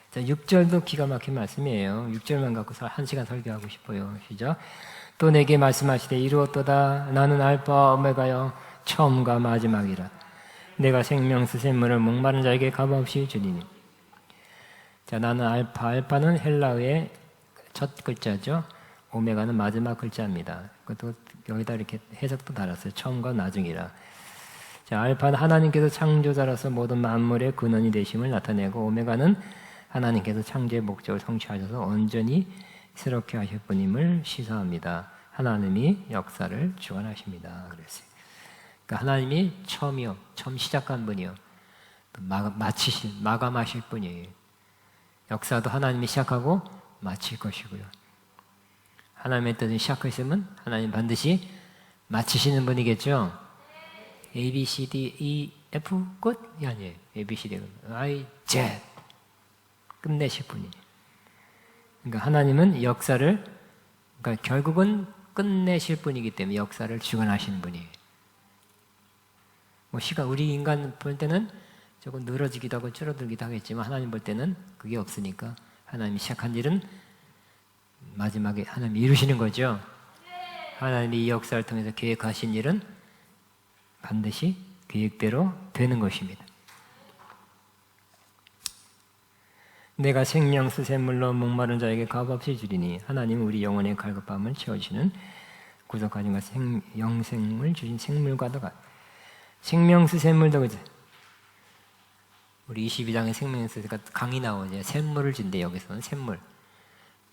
자, 6절도 기가 막힌 말씀이에요. 6절만 갖고 1시간 설교하고 싶어요. 시작. 또 내게 말씀하시되 이루었도다. 나는 알파 오메가여 처음과 마지막이라. 내가 생명수 샘물을 목마른 자에게 값없이 주리니. 자, 나는 알파는 헬라어의 첫 글자죠. 오메가는 마지막 글자입니다. 그것도 여기다 이렇게 해석도 달았어요. 처음과 나중이라. 자, 알파는 하나님께서 창조자로서 모든 만물의 근원이 되심을 나타내고 오메가는 하나님께서 창조의 목적을 성취하셔서 온전히 새롭게 하실 분임을 시사합니다. 하나님이 역사를 주관하십니다. 그랬어요. 그러니까 하나님이 처음 시작한 분이요. 마감하실 분이에요. 역사도 하나님이 시작하고 마칠 것이고요. 하나님의 뜻을 시작하시면 하나님 반드시 마치시는 분이겠죠. A, B, C, D, E, F 끝이 아니에요. A, B, C, D, I, Z 끝내실 분이에요. 그러니까 하나님은 역사를 그러니까 결국은 끝내실 분이기 때문에 역사를 주관하시는 분이에요. 우리 인간 볼 때는 조금 늘어지기도 하고 줄어들기도 하겠지만 하나님 볼 때는 그게 없으니까 하나님이 시작한 일은 마지막에 하나님이 이루시는 거죠. 하나님이 이 역사를 통해서 계획하신 일은 반드시 계획대로 되는 것입니다. 내가 생명수 샘물로 목마른 자에게 값없이 주리니 하나님은 우리 영혼의 갈급함을 채워주시는 구속하신과 영생을 주신 생물과도 같아. 생명수 샘물도 그죠? 우리 22장의 생명수가 강이 나오죠. 샘물을 준대. 여기서는 샘물.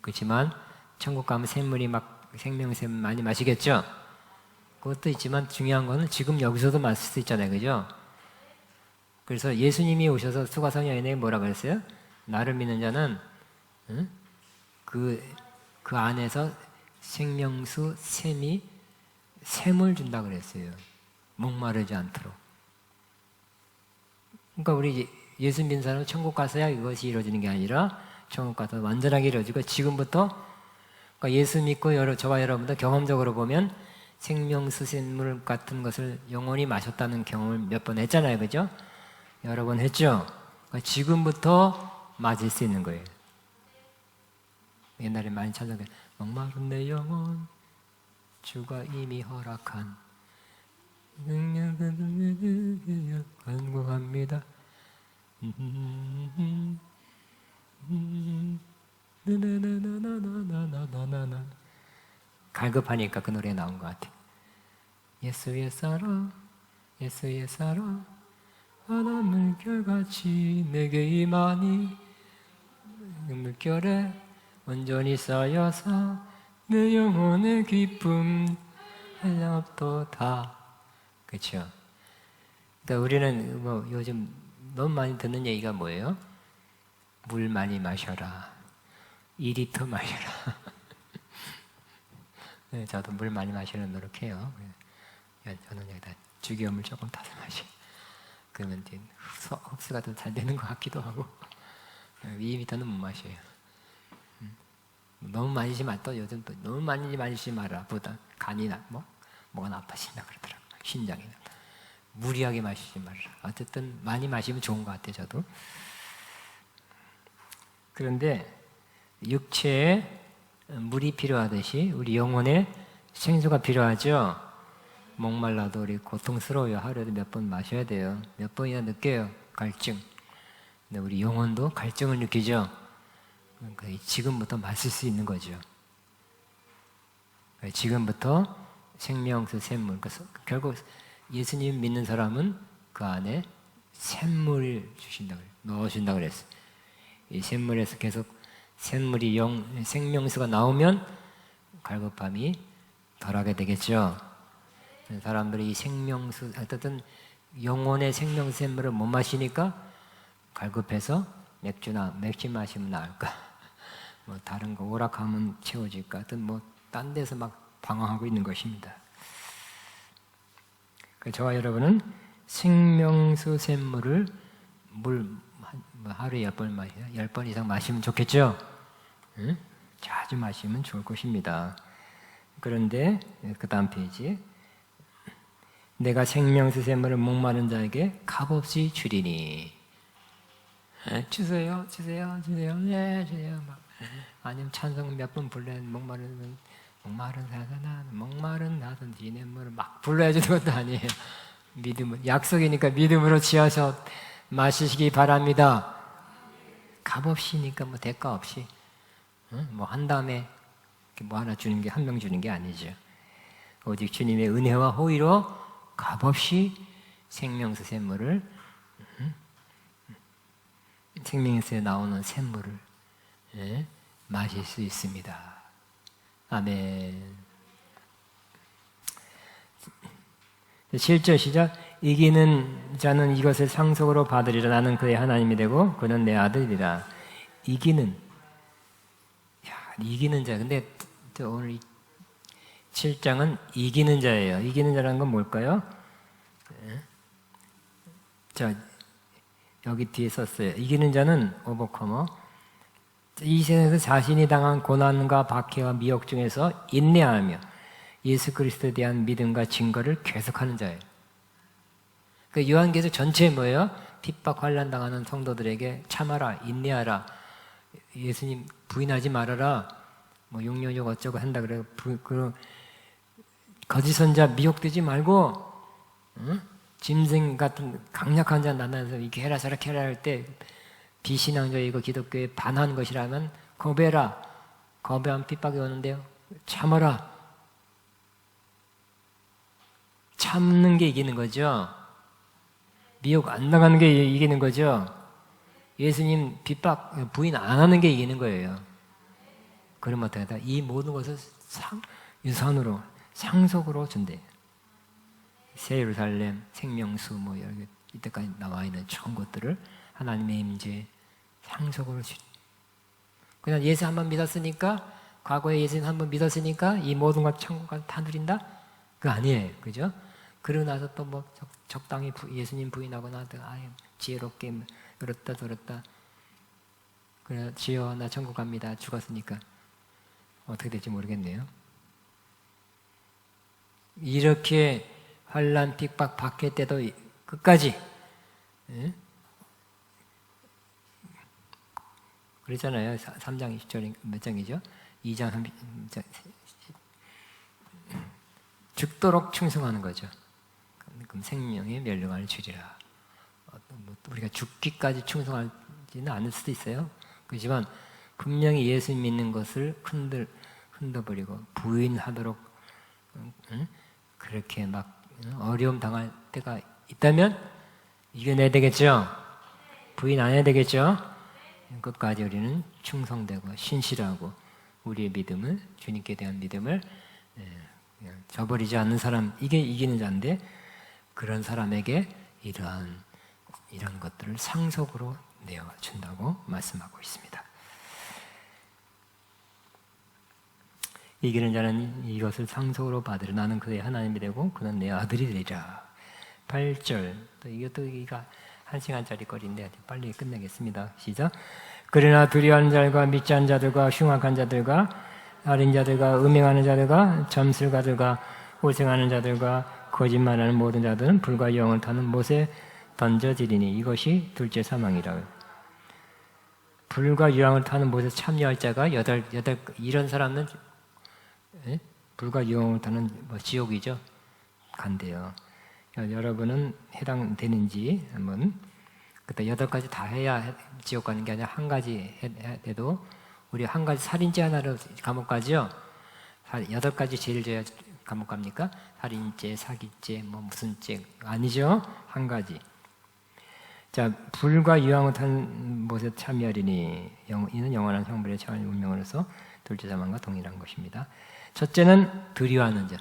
그렇지만 천국 가면 샘물이 막 생명샘 많이 마시겠죠? 그것도 있지만 중요한 거는 지금 여기서도 마실 수 있잖아요. 그죠? 그래서 예수님이 오셔서 수가성경에 뭐라 그랬어요? 나를 믿는 자는 그 안에서 생명수 샘을 준다 그랬어요. 목마르지 않도록. 그러니까 우리 예수 믿는 사람은 천국 가서야 이것이 이루어지는 게 아니라 천국 가서 완전하게 이루어지고 지금부터 그러니까 예수 믿고 저와 여러분도 경험적으로 보면 생명수 샘물 같은 것을 영원히 마셨다는 경험을 몇 번 했잖아요. 그죠? 여러 번 했죠? 그러니까 지금부터 맞을 수 있는 거예요. 옛날에 많이 찾아가 목마른 내 영혼 주가 이미 허락한 간구합니다. 갈급하니까 그 노래 나온 것 같아. 예수의 사랑 예수의 사랑 바다 물결같이 내게 임하니 물결에 온전히 쌓여서 내 영혼의 기쁨 한없도다. 그렇죠? 그러니까 우리는 뭐 요즘 너무 많이 듣는 얘기가 뭐예요? 물 많이 마셔라. 2리터 마셔라. 네, 저도 물 많이 마시는 노력해요. 저는 여기다 죽이염을 조금 타서 마셔요. 그러면 이제 흡수가 더 잘 되는 것 같기도 하고 2리터는 못 마셔요. 너무 마시지 또 요즘 또 너무 많이 마시지 마라. 보다 간이 뭐가 나빠진다 그러더라고요. 신장이. 무리하게 마시지 말라. 어쨌든 많이 마시면 좋은 것 같아요. 저도. 그런데 육체에 물이 필요하듯이 우리 영혼에 생수가 필요하죠. 목말라도 우리 고통스러워요. 하루에도 몇 번 마셔야 돼요. 몇 번이나 느껴요. 갈증. 근데 우리 영혼도 갈증을 느끼죠. 그러니까 지금부터 마실 수 있는 거죠. 지금부터 생명수 샘물. 결국 예수님 믿는 사람은 그 안에 샘물을 주신다고 넣어준다고 그랬어요. 이 샘물에서 계속 샘물이 생명수가 나오면 갈급함이 덜하게 되겠죠. 사람들이 이 생명수, 어쨌든 영혼의 생명수 샘물을 못 마시니까 갈급해서 맥주 마시면 나을까? 뭐 다른 거 오락하면 채워질까? 하여튼 뭐 딴 데서 막 방황하고 있는 것입니다. 저와 여러분은 생명수 샘물을 하루에 10번 이상 마시면 좋겠죠? 응? 자주 마시면 좋을 것입니다. 그런데 그 다음 페이지 내가 생명수 샘물을 목마른 자에게 값없이 주리니 주세요 네 주세요 아니면 찬송 몇 번 불러야 목마른 나던 지냇물을 막 불러야 주는 것도 아니에요. 믿음은 약속이니까 믿음으로 지어서 마시기 바랍니다. 값없이니까 뭐 대가 없이 뭐 한 다음에 뭐 하나 주는 게 한 명 주는 게 아니죠. 오직 주님의 은혜와 호의로 값없이 생명수 샘물을 생명수에 나오는 샘물을 마실 수 있습니다. 아멘. 7절 시작. 이기는 자는 이것을 상속으로 받으리라. 나는 그의 하나님이 되고 그는 내 아들이라. 이기는 자. 근데 오늘 이 7장은 이기는 자예요. 이기는 자라는 건 뭘까요? 자, 여기 뒤에 썼어요. 이기는 자는 오버커머. 이 세상에서 자신이 당한 고난과 박해와 미혹 중에서 인내하며 예수 그리스도에 대한 믿음과 증거를 계속하는 자예요. 그 요한계시록 전체에 뭐예요? 핍박 환난 당하는 성도들에게 참아라, 인내하라, 예수님 부인하지 말아라, 뭐 666 어쩌고 한다 그래. 그 거짓 선자 미혹되지 말고, 응? 짐승 같은 강력한 자 만나서 이렇게 해라 저렇게 해라 할 때 비신앙적이고 기독교에 반한 것이라면 거부해라. 거부하면 핍박이 오는데요. 참아라. 참는 게 이기는 거죠. 미혹 안 나가는 게 이기는 거죠. 예수님 핍박 부인 안 하는 게 이기는 거예요. 그러면 어떻게 하다? 이 모든 것을 유산으로 상속으로 준대. 새 예루살렘, 생명수 뭐 여러 개 이때까지 나와 있는 좋은 것들을 하나님의 임재 상속으로 주. 그냥 예수 한번 믿었으니까, 과거에 예수 한번 믿었으니까 이 모든 것 천국 다 누린다? 그거 아니에요, 그죠? 그러고 나서 또 뭐 적당히 예수님 부인하거나 지혜롭게 이렇다 저렇다. 그래 주여 나 천국 갑니다. 죽었으니까 어떻게 될지 모르겠네요. 이렇게 환난 핍박 받을 때도 끝까지, 예? 그랬잖아요. 3장 20절 몇 장이죠? 2장 30장 죽도록 충성하는 거죠. 그럼 생명의 멸류관을 주리라. 우리가 죽기까지 충성하지는 않을 수도 있어요. 그렇지만 분명히 예수 믿는 것을 흔들버리고 부인하도록, 그렇게 막 어려움 당할 때가 있다면 이겨내야 되겠죠. 부인 안 해야 되겠죠. 끝까지 우리는 충성되고 신실하고 우리의 믿음을, 주님께 대한 믿음을 저버리지 않는 사람, 이게 이기는 자인데, 그런 사람에게 이런 것들을 상속으로 내어준다고 말씀하고 있습니다. 이기는 자는 이것을 상속으로 받으려. 나는 그의 하나님이 되고 그는 내 아들이 되리라. 8절. 또 이것도 이가 1시간짜리 거리인데 빨리 끝내겠습니다. 시작. 그러나 두려워하는 자들과 믿지 않는 자들과 흉악한 자들과 어린 자들과 음행하는 자들과 점술가들과 호생하는 자들과 거짓말하는 모든 자들은 불과 영을 타는 못에 던져지리니 이것이 둘째 사망이라. 불과 유황을 타는 못에 참여할 자가 이런 사람은 불과 유황을 타는 지옥이죠. 간대요. 여러분은 해당되는지 한번, 그때 8가지 다 해야 지옥 가는 게 아니라 한 가지 해도, 우리 한 가지 살인죄 하나로 감옥 가죠. 8가지 죄를 져야 감옥 갑니까? 살인죄, 사기죄, 뭐 무슨 죄 아니죠? 한 가지. 자, 불과 유황을 탄 못에 참여하리니 이는 영원한 형벌에 처한 운명으로서 둘째 사망과 동일한 것입니다. 첫째는 두려워하는 자.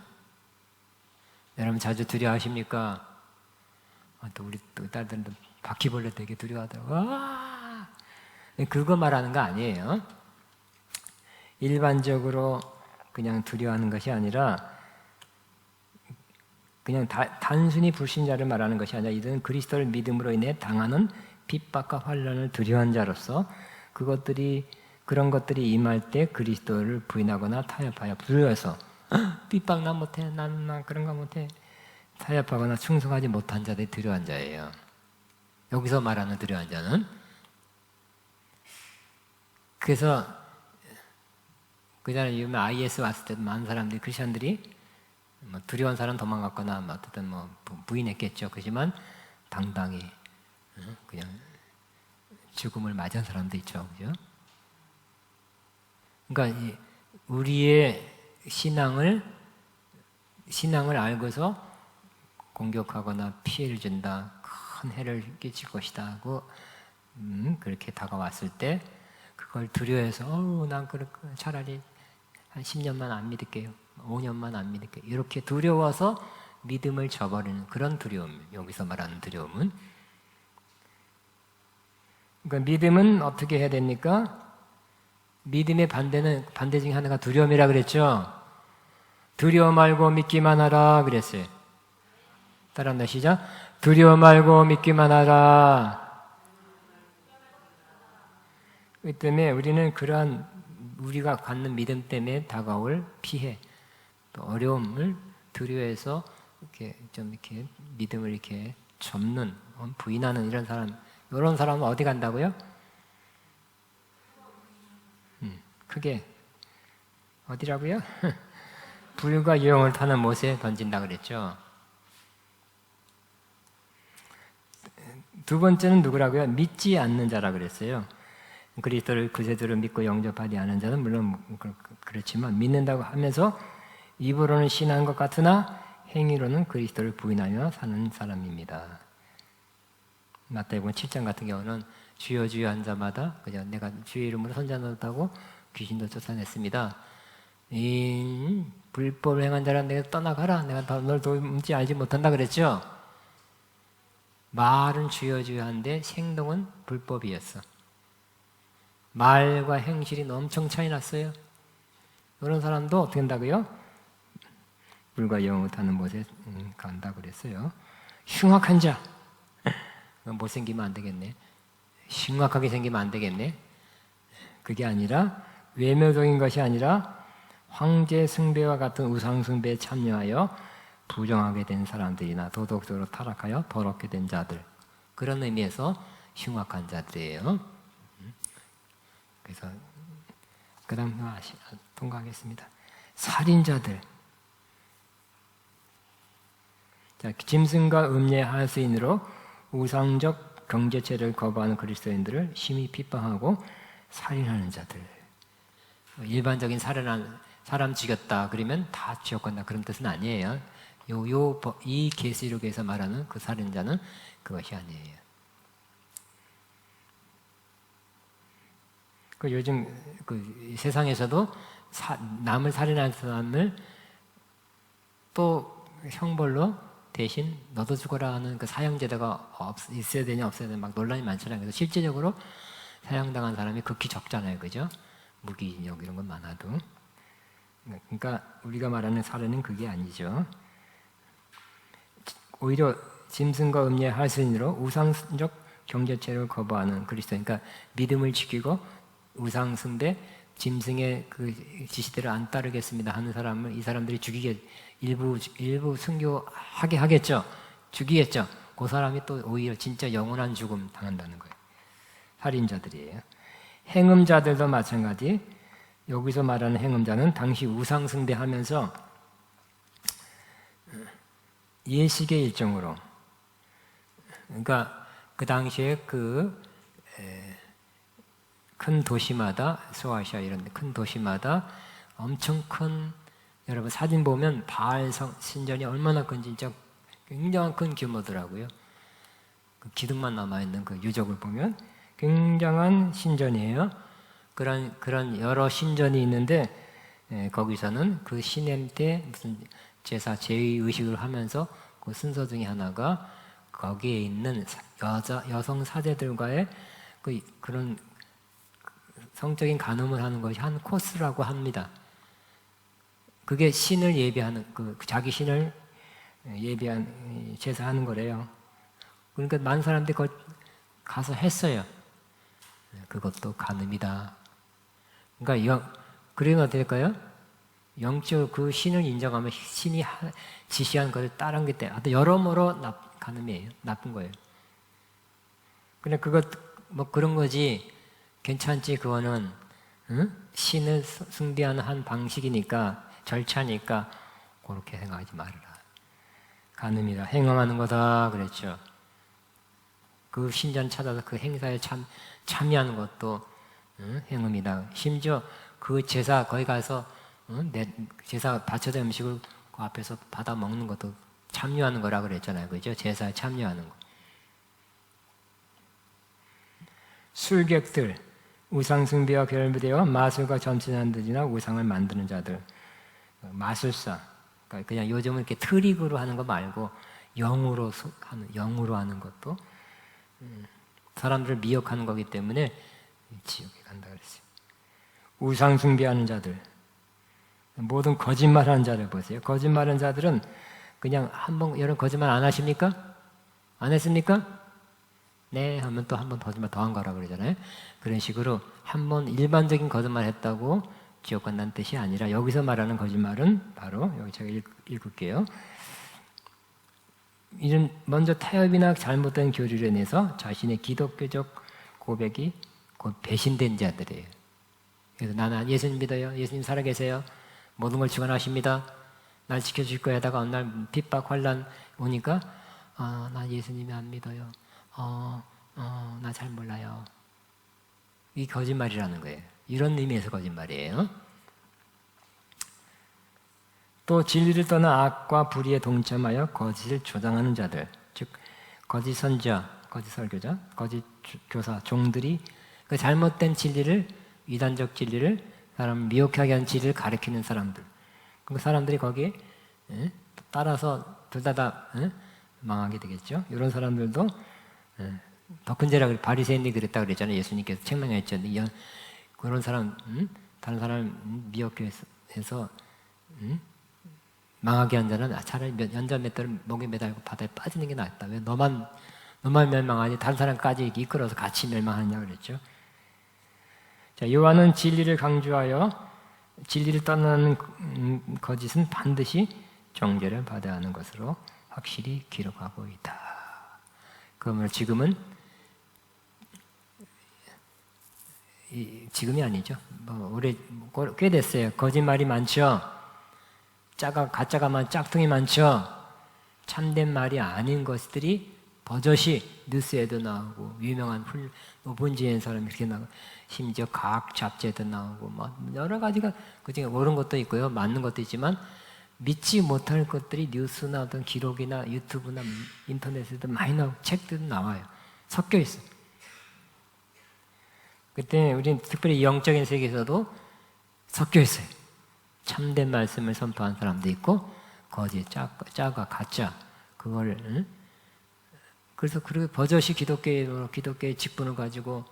여러분 자주 두려워하십니까? 또 우리 또 딸들도 바퀴벌레 되게 두려워하더라고요. 와! 그거 말하는 거 아니에요. 일반적으로 그냥 두려워하는 것이 아니라, 그냥 단순히 불신자를 말하는 것이 아니라, 이들은 그리스도를 믿음으로 인해 당하는 핍박과 환난을 두려워한 자로서 그런 것들이 임할 때 그리스도를 부인하거나 타협하여 두려워서 핍박 나 못해, 난 그런 거 못해, 타협하거나 충성하지 못한 자들이 두려워한 자예요. 여기서 말하는 두려워한 자는. 그래서 그전에 요즘에 IS 왔을 때도 많은 사람들이, 크리스천들이 두려운 사람 도망갔거나 어쨌든 부인했겠죠. 그렇지만 당당히 그냥 죽음을 맞이한 사람도 있죠. 그죠? 그러니까 우리의 신앙을 알고서 공격하거나 피해를 준다, 큰 해를 끼칠 것이다 하고 그렇게 다가왔을 때 그걸 두려워해서 난 차라리 한 10년만 안 믿을게요, 5년만 안 믿을게요, 이렇게 두려워서 믿음을 저버리는 그런 두려움, 여기서 말하는 두려움은. 그러니까 믿음은 어떻게 해야 됩니까? 믿음의 반대 중에 하나가 두려움이라 그랬죠. 두려워 말고 믿기만 하라 그랬어요. 따라합니다. 시작. 두려워 말고 믿기만 하라. 그 때문에 우리는 그러한 우리가 갖는 믿음 때문에 다가올 피해, 또 어려움을 두려워해서 이렇게 믿음을 이렇게 접는, 부인하는 이런 사람, 이런 사람은 어디 간다고요? 크게 어디라고요? 불과 유형을 타는 못에 던진다 그랬죠. 두 번째는 누구라고요? 믿지 않는 자라 그랬어요. 그리스도를 그제대로 믿고 영접하지 않은 자는 물론 그렇지만 믿는다고 하면서 입으로는 신한 것 같으나 행위로는 그리스도를 부인하며 사는 사람입니다. 마태복음 7장 같은 경우는 주여 주여 한 자마다 그냥 내가 주의 이름으로 선자 넣었다고 귀신도 쫓아냈습니다. 이 불법을 행한 자라 내가 떠나가라. 내가 널 도무지 알지 못한다 그랬죠. 말은 주여 주여 한데 행동은 불법이었어. 말과 행실이 엄청 차이 났어요. 그런 사람도 어떻게 한다고요? 불과 영을 타는 못에 간다고 그랬어요. 흉악한 자. 못생기면 안 되겠네. 흉악하게 생기면 안 되겠네. 그게 아니라 외모적인 것이 아니라 황제 숭배와 같은 우상 숭배에 참여하여 부정하게 된 사람들이나 도덕적으로 타락하여 더럽게 된 자들, 그런 의미에서 흉악한 자들이에요. 그래서 그 다음 통과하겠습니다. 살인자들. 자, 짐승과 음녀의 하수인으로 우상적 경제체를 거부하는 그리스도인들을 심히 핍박하고 살인하는 자들. 일반적인 살인한 사람 죽였다 그러면 다 지옥 간다 그런 뜻은 아니에요. 이 계시록에서 말하는 그 살인자는 그것이 아니에요. 그 요즘 그 세상에서도 남을 살인한 사람을 또 형벌로 대신 너도 죽어라 하는 그 사형제도가 있어야 되냐 없어야 되냐 막 논란이 많잖아요. 그래서 실제적으로 사형당한 사람이 극히 적잖아요. 그죠? 무기징역 이런 건 많아도. 그러니까 우리가 말하는 살인은 그게 아니죠. 오히려 짐승과 음녀의 하수인으로 우상적 경제체를 거부하는 그리스도, 그러니까 믿음을 지키고 우상 숭배, 짐승의 그 지시대로 안 따르겠습니다 하는 사람을 이 사람들이 일부 순교하게 하겠죠. 죽이겠죠. 그 사람이 또 오히려 진짜 영원한 죽음 당한다는 거예요. 살인자들이에요. 행음자들도 마찬가지. 여기서 말하는 행음자는 당시 우상 숭배하면서 예식의 일종으로, 그러니까 그 당시에 큰 도시마다, 소아시아 이런 큰 도시마다 엄청 큰, 여러분 사진 보면 바알 신전이 얼마나 큰, 진짜 굉장한 큰 규모더라고요. 그 기둥만 남아있는 그 유적을 보면 굉장한 신전이에요. 그런 여러 신전이 있는데 거기서는 그 신임 때 무슨 제사, 제의 의식을 하면서 그 순서 중에 하나가 거기에 있는 여성 사제들과의 그런 성적인 간음을 하는 것이 한 코스라고 합니다. 그게 신을 예비하는, 자기 신을 예비한 제사하는 거래요. 그러니까 많은 사람들이 가서 했어요. 그것도 간음이다. 그러니까 그러면 어떻게 될까요? 영적 그 신을 인정하면 신이 지시한 것을 따른 게 때문에 여러모로 간음이에요. 나쁜 거예요. 근데 뭐 그런 거지. 괜찮지, 그거는. 응? 신을 숭배하는 한 방식이니까, 절차니까, 그렇게 생각하지 말아라. 간음이다. 행음하는 거다. 그랬죠. 그 신전 찾아서 그 행사에 참여하는 것도 행음이다. 심지어 그 제사, 거기 가서 제사 바쳐진 음식을 그 앞에서 받아 먹는 것도 참여하는 거라 그랬잖아요. 그죠? 제사에 참여하는 거. 술객들, 우상숭배와 결부되어 마술과 점치는 우상을 만드는 자들, 마술사. 그러니까 그냥 요즘은 이렇게 트릭으로 하는 거 말고 영으로 하는 것도 사람들을 미혹하는 거기 때문에 지옥에 간다 그랬어요. 우상숭배하는 자들, 모든 거짓말하는 자를 보세요. 거짓말하는 자들은 그냥 여러분 거짓말 안 하십니까? 안 했습니까? 네 하면 또 한 번 거짓말 더 한 거라 그러잖아요. 그런 식으로 한 번 일반적인 거짓말 했다고 지옥 간다는 뜻이 아니라 여기서 말하는 거짓말은 바로 여기 제가 읽을게요. 이런 먼저 타협이나 잘못된 교리로 인해서 자신의 기독교적 고백이 곧 배신된 자들이에요. 그래서 나는 예수님 믿어요. 예수님 살아계세요. 모든 걸 주관하십니다. 날 지켜줄 거야 하다가 어느 날 핍박, 환란 오니까 나 예수님이 안 믿어요. 나 잘 몰라요. 이 거짓말이라는 거예요. 이런 의미에서 거짓말이에요. 또 진리를 떠나 악과 불의에 동참하여 거짓을 조장하는 자들, 즉 거짓 선지자, 거짓 설교자, 거짓 교사, 종들이 그 잘못된 진리를, 이단적 진리를, 사람을 미혹하게 한 진리를 가르치는 사람들. 그 사람들이 거기에 따라서 둘 다 망하게 되겠죠. 이런 사람들도 더 큰 죄라 바리새인들이 그랬다 그랬잖아요. 예수님께서 책망했죠. 그런 사람, 다른 사람 미혹해서 망하게 한 자는 차라리 연자 맷돌을 목에 매달고 바다에 빠지는 게 낫다. 왜 너만 멸망하니 다른 사람까지 이끌어서 같이 멸망하냐 그랬죠. 자, 요한은 진리를 강조하여 진리를 떠나는 거짓은 반드시 정죄를 받아야 하는 것으로 확실히 기록하고 있다. 그러므로 지금은 지금이 아니죠. 올해 꽤 됐어요. 거짓말이 많죠. 가짜가 짝퉁이 많죠. 참된 말이 아닌 것들이 버젓이 뉴스에도 나오고 유명한 높은 지혜인 사람이 이렇게 나오고 심지어 과학 잡지에도 나오고 막 여러 가지가 그중에 옳은 것도 있고요. 맞는 것도 있지만 믿지 못할 것들이 뉴스나 어떤 기록이나 유튜브나 인터넷에도 많이 나오고 책들도 나와요. 섞여 있어요. 그때 우리는 특별히 영적인 세계에서도 섞여 있어요. 참된 말씀을 선포한 사람도 있고 거짓, 짜가, 가짜 그걸 그래서 그렇게 버젓이 기독교의 직분을 가지고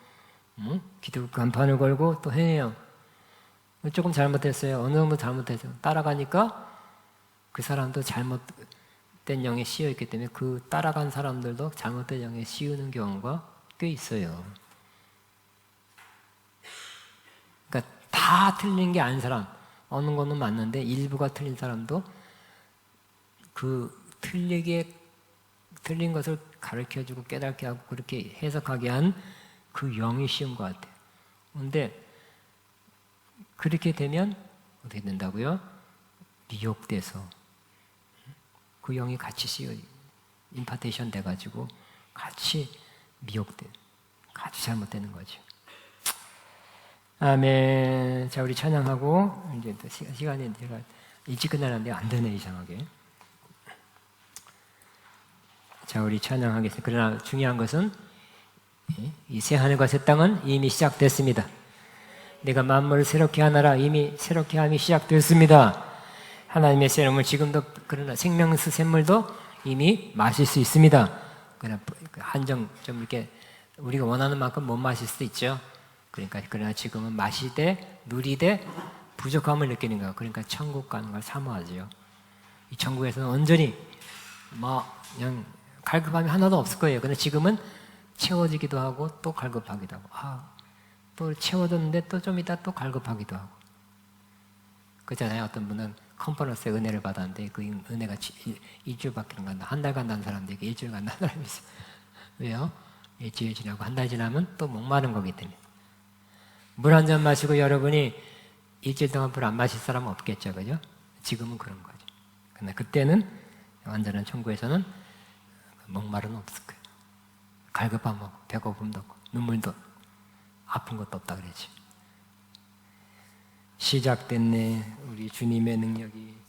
기독교 간판을 걸고 또 해요. 조금 잘못했어요. 어느 정도 잘못했어요. 따라가니까 그 사람도 잘못된 영에 씌여 있기 때문에 그 따라간 사람들도 잘못된 영에 씌우는 경우가 꽤 있어요. 그러니까 다 틀린 게 아닌 사람, 어느 거는 맞는데 일부가 틀린 사람도 그 틀린 것을 가르쳐주고 깨닫게 하고 그렇게 해석하게 한 그 영이 씌운 것 같아요. 그런데 그렇게 되면 어떻게 된다고요? 미혹돼서 그 영이 같이 임파테이션 돼가지고 같이 같이 잘못되는 거죠. 아멘. 자, 우리 찬양하고 이제 또 시간이 제가 일찍 끝나는데 안 되네 이상하게. 자, 우리 찬양하겠습니다. 그러나 중요한 것은 이 새 하늘과 새 땅은 이미 시작됐습니다. 내가 만물을 새롭게 하나라 이미 새롭게 함이 시작됐습니다. 하나님의 샘물 지금도 그러나 생명수 샘물도 이미 마실 수 있습니다. 그러나 한정 좀 이렇게 우리가 원하는 만큼 못 마실 수도 있죠. 그러나 지금은 마시되 누리되 부족함을 느끼는 거예요. 그러니까 천국 가는 걸 사모하죠. 이 천국에서는 온전히 그냥 갈급함이 하나도 없을 거예요. 근데 지금은 채워지기도 하고 또 갈급하기도 하고 또 채워졌는데 또 좀 이따 또 갈급하기도 하고 그렇잖아요. 어떤 분은 컨퍼런스에 은혜를 받았는데 그 은혜가 일주일밖에 안 간다. 한 달 간다는 사람도 있고 일주일 간다는 사람이 있어요. 왜요? 일주일 지나고 한 달 지나면 또 목마른 거기 때문에 물 한 잔 마시고 여러분이 일주일 동안 물 안 마실 사람은 없겠죠. 그죠? 지금은 그런 거죠. 근데 그때는 완전한 천국에서는 목마름은 없을 거예요. 갈급함 없고 배고픔도 없고 눈물도 없고 아픈 것도 없다 그러지. 시작됐네 우리 주님의 능력이.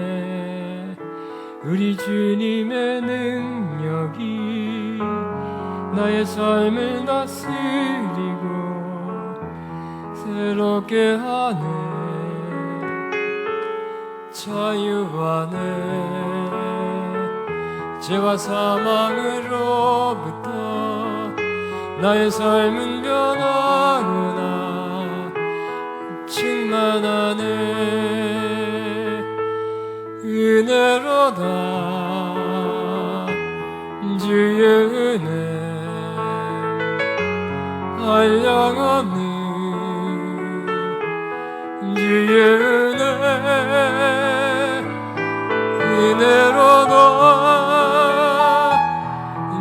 시작됐네 우리 주님의 능력이 나의 삶을 다스리고 새롭게 하네 자유하네 죄와 사망으로부터 나의 삶은 변화구나 충만하네 은혜로다 주의 은혜 한량없는 주의 은혜 은혜로다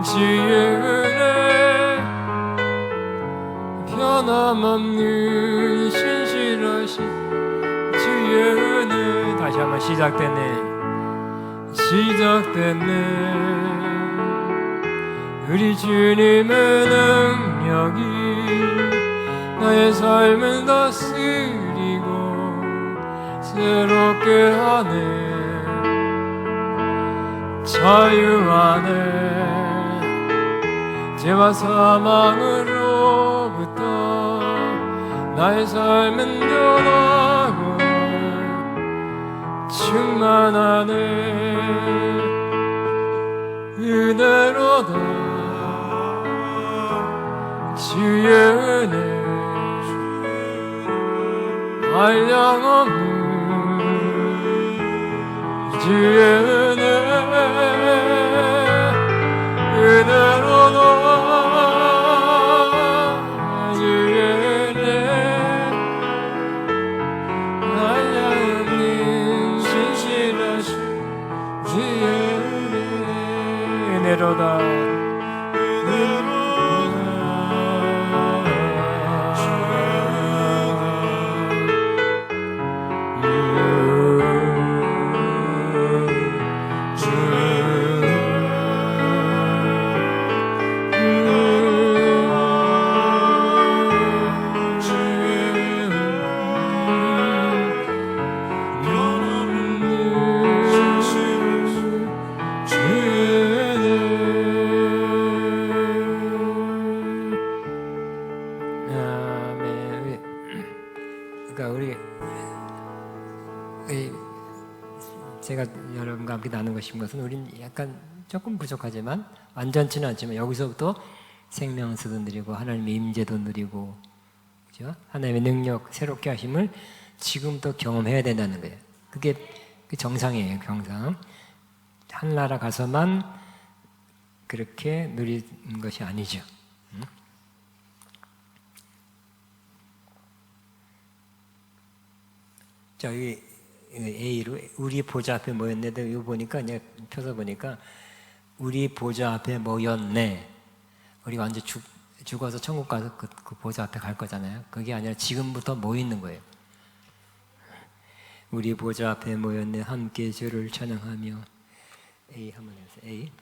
주의 은혜 변함없는 신실하신 주의 은혜 다시 한번 시작됐네 우리 주님의 능력이 나의 삶을 다스리고 새롭게 하네 자유 안에 죄와 사망으로부터 나의 삶은 변하고 충만하네 은혜로다 주의 은혜 한량없는 주의 은혜 은혜로다 주의 은혜 한량없는 신실하신 주의 은혜로다 제가 여러분과 함께 나누고 싶은 것은 우린 약간 조금 부족하지만 완전치는 않지만 여기서부터 생명수도 누리고 하나님의 임재도 누리고 그죠? 하나님의 능력 새롭게 하심을 지금부터 경험해야 된다는 거예요. 그게 정상이에요. 정상. 하늘나라 가서만 그렇게 누리는 것이 아니죠. 자, 여기 A로 우리 보좌 앞에 모였네. 이거 보니까 그냥 펴서 보니까 우리 보좌 앞에 모였네. 우리 완전 죽어서 천국 가서 그 보좌 앞에 갈 거잖아요. 그게 아니라 지금부터 모이는 거예요. 우리 보좌 앞에 모였네. 함께 주를 찬양하며 A 한번 해보세요. A.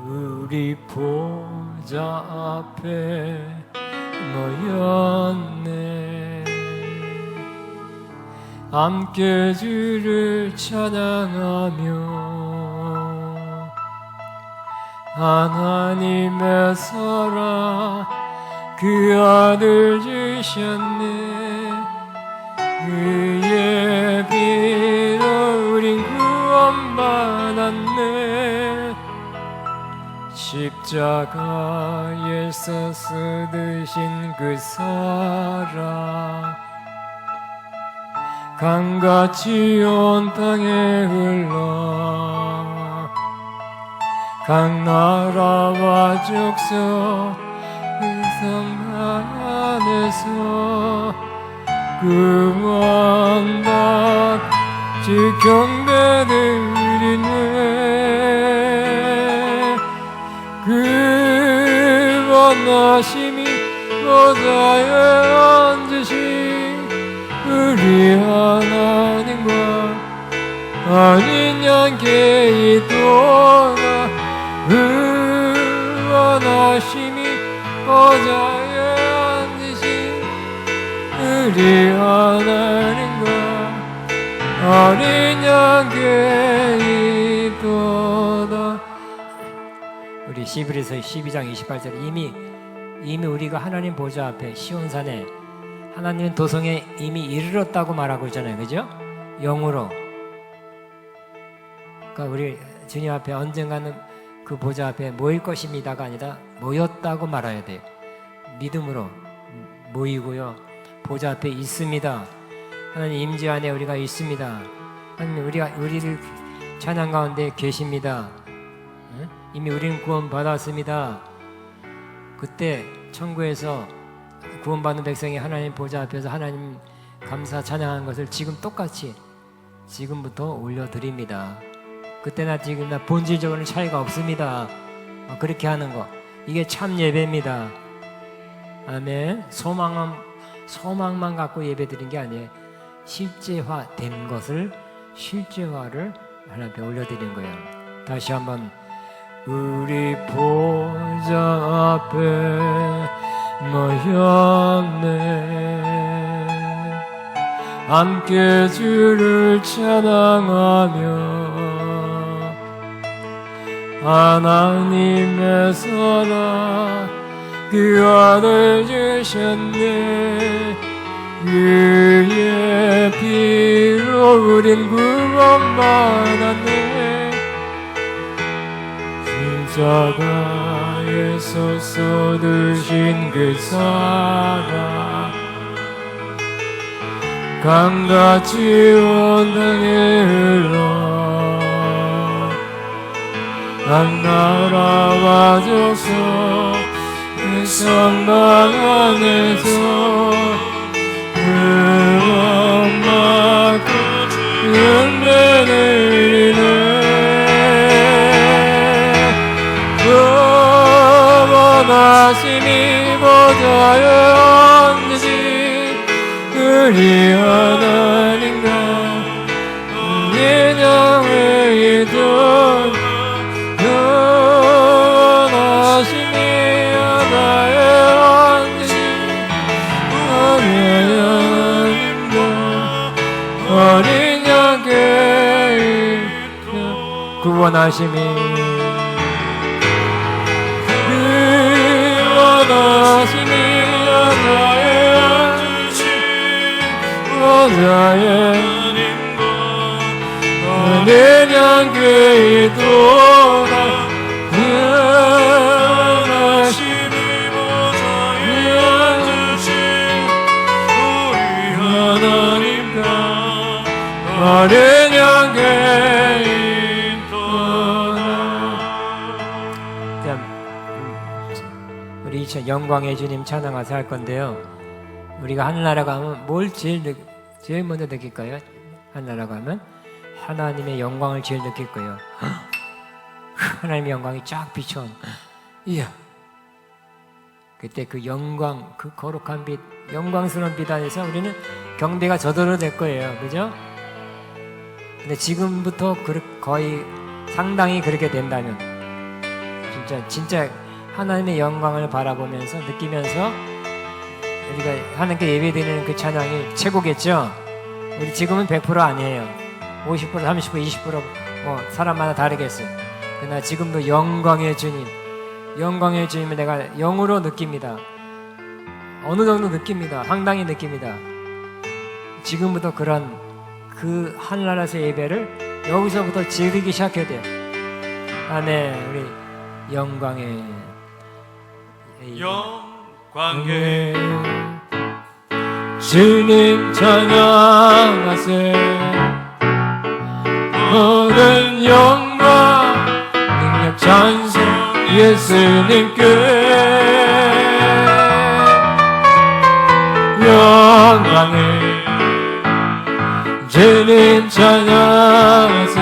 우리 보좌 앞에 모였네. 함께 주를 찬양하며 하나님의 사랑 그 아들 주셨네. 그의 피로 우린 구원받았네. 십자가에서 쓰드신 그 사랑 강같이 온 땅에 흘러 각 나라와 족속 성 안에서 구원받 주 경배드리네. 그 원하심이 보좌에 앉으신 우리 하나님과 어린 양께 있도다. 그 원하심이 보좌에 앉으신 우리 하나님과 어린 양께 있도다. 우리 시브리서 12장 28절 이미 우리가 하나님 보좌 앞에 시온산에 하나님 도성에 이미 이르렀다고 말하고 있잖아요. 그죠? 영으로. 그러니까 우리 주님 앞에 언젠가는 그 보좌 앞에 모일 것입니다가 아니라 모였다고 말해야 돼요. 믿음으로 모이고요. 보좌 앞에 있습니다. 하나님 임재 안에 우리가 있습니다. 하나님 우리를 찬양 가운데 계십니다. 이미 우리는 구원 받았습니다. 그때 천국에서 구원받는 백성이 하나님 보좌 앞에서 하나님 감사 찬양하는 것을 지금 똑같이 지금부터 올려드립니다. 그때나 지금나 본질적으로는 차이가 없습니다. 그렇게 하는 거, 이게 참 예배입니다. 아멘. 소망만 갖고 예배드린 게 아니에요. 실제화된 것을, 실제화를 하나님 앞에 올려드린 거예요. 다시 한번, 우리 보좌 앞에 모였네. 함께 주를 찬양하며 하나님의 사랑 그 아들 주셨네. 그의 피로 우린 구원받았네. 십자가에서 쏟으신 그 사랑 강같이 온 땅에 흘러 한 나라와 져서 그 성막 안에서 구원받고 은혜를 이루네. 구원하심이 보좌에 앉으신 우리 하나님과 예정의 이동 구원하심이 하나에 앉으신 우리 하나님과 어린 양께 구원하심이 하나에 보좌에 내 양께 있도다. 구원하심이 보좌에 앉으신 우리 하나님과 어린 양께 있도다. 우리 영광의 주님 찬양하서 할 건데요. 우리가 하늘나라 가면 뭘 제일 먼저 느낄까요? 하늘나라 가면 하나님의 영광을 제일 느낄 거예요. 하나님의 영광이 쫙 비춰온, 이야, 그때 그 영광, 그 거룩한 빛, 영광스러운 빛 안에서 우리는 경배가 저절로 될 거예요. 그죠? 근데 지금부터 거의 상당히 그렇게 된다면 진짜 하나님의 영광을 바라보면서 느끼면서 우리가 하나님께 예배드리는 그 찬양이 최고겠죠? 우리 지금은 100% 아니에요. 50%, 30%, 20% 뭐 사람마다 다르겠어요. 그러나 지금도 영광의 주님을 내가 영으로 느낍니다. 어느 정도 느낍니다. 상당히 느낍니다. 지금부터 그런 그 하늘나라에서 예배를 여기서부터 즐기기 시작해야 돼요. 아멘. 우리 영광의 주님 찬양하세. 모든 영광 능력 찬송 예수님께. 영광의 주님 찬양하세.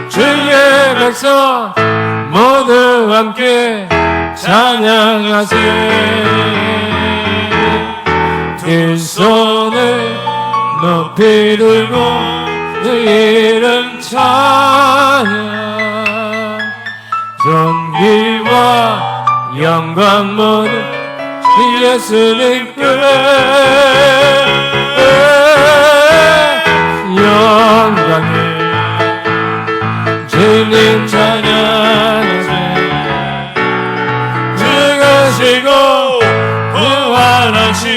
주의 백성 모두 함께 찬양하세. 두 손을 높이 들고 주 이름 찬양. 존귀와 영광 모두 예수님께. 영광의 주님 찬양하세. 죽으시고 부활하신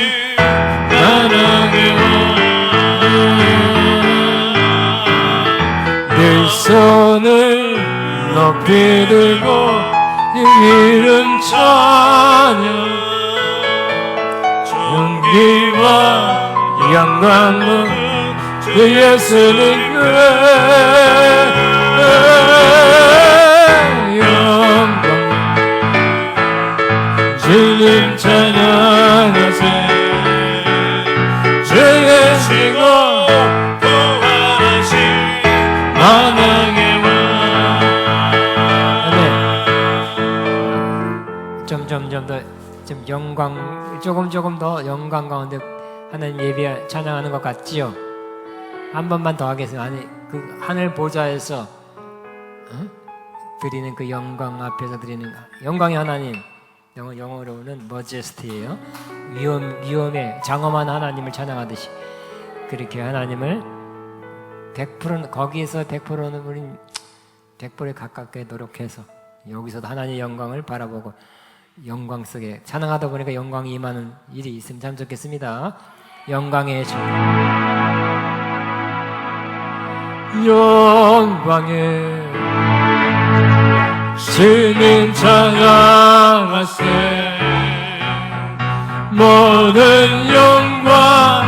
하나님 내 손을 높이 들고 이름 찬양. 존귀와 영광은 주 예수님께 영광 주님 찬양하세 주의 시고 부활하신 만왕의 왕. 점점 더 좀 영광 조금 더 영광 가운데 하나님 예배 찬양하는 것 같지요? 한 번만 더 하겠습니다. 아니 그 하늘 보좌에서 드리는 그 영광 앞에서 드리는 영광의 하나님, 영어로는 majesty예요. 위엄의 장엄한 하나님을 찬양하듯이 그렇게 하나님을 100%는 거기에서 100%는 우린 100%에 가깝게 노력해서 여기서도 하나님의 영광을 바라보고 영광 속에 찬양하다 보니까 영광이 임하는 일이 있으면 참 좋겠습니다. 영광의 주, 영광의 주님 찬양하세 모든 영광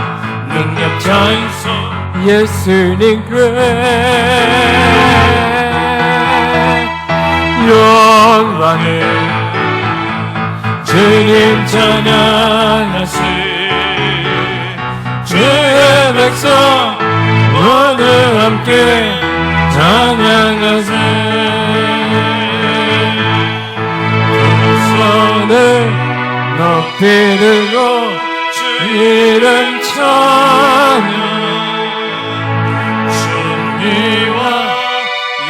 능력 찬송 예수님께 영광의 주님 찬양하세 주의 백성 모두 함께 찬양하세 손을 높이 들고 주 이름 찬양 존귀와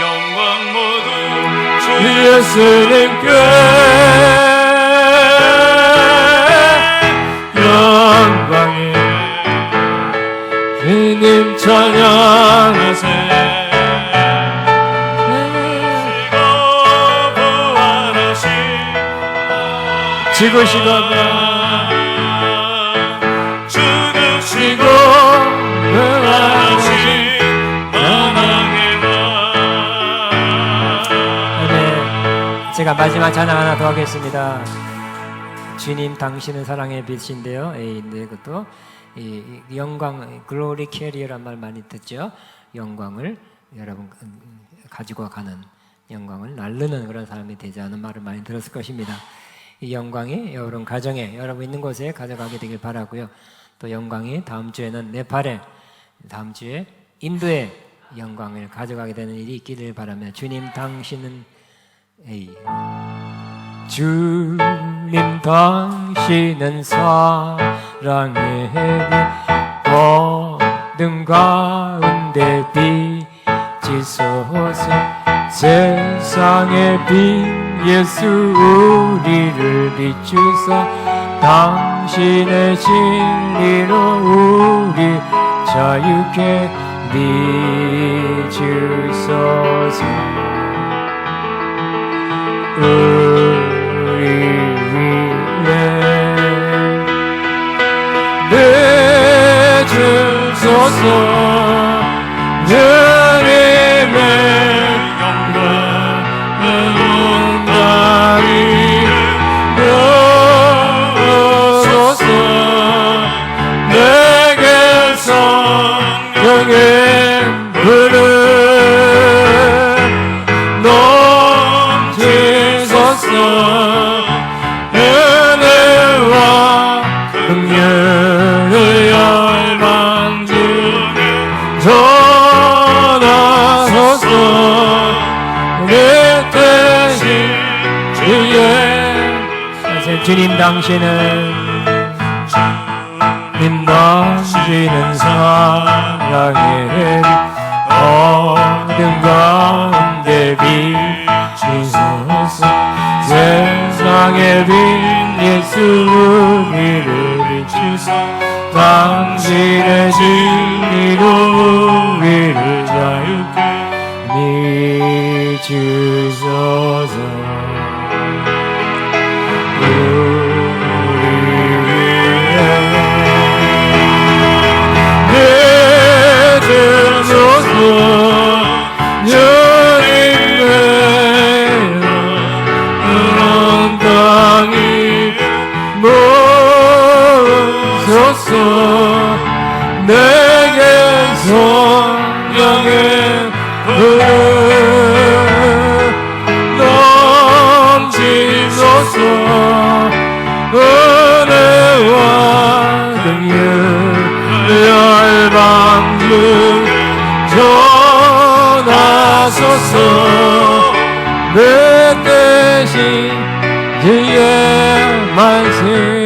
영광 모두 주 예수님께 영광의 주님 찬양하세 부활하신 죽으시다가 죽으시고 부활하신 만왕의 왕. 네, 제가 마지막 찬양 하나 더 하겠습니다. 주님 당신은 사랑의 빛인데요. 그것도 이 영광, 글로리 캐리어란 말 많이 듣죠. 영광을 여러분 가지고 가는, 영광을 날르는 그런 사람이 되지 않은 말을 많이 들었을 것입니다. 이 영광이 여러분 가정에, 여러분 있는 곳에 가져가게 되길 바라고요. 또 영광이 다음 주에는 네팔에, 다음 주에 인도에 영광을 가져가게 되는 일이 있기를 바라며 주님 당신은 주님 당신은 사랑의 빛 어둠 가운데 비치소서 세상의 빛 예수 우리를 비추사 당신의 진리로 우리 자유케 비추소서 우리 위에 내주소서 주님의 영광이 되소서 내게서 영의 불을 은혜와 긍휼을 열망주는 전하소서 우리 대신 주의 주님 당신은 사랑의 어둠 가운데 비치소서 세상의 빛 예수 우리를 비추사 당신의 진리로 우리를 자유케 비추소서 우리 위에 내주소서 땅이 주소서. 내게 성령의 불을 넘치소서. 은혜와 능력 열방중 전하소서. 내 대신 주의 말씀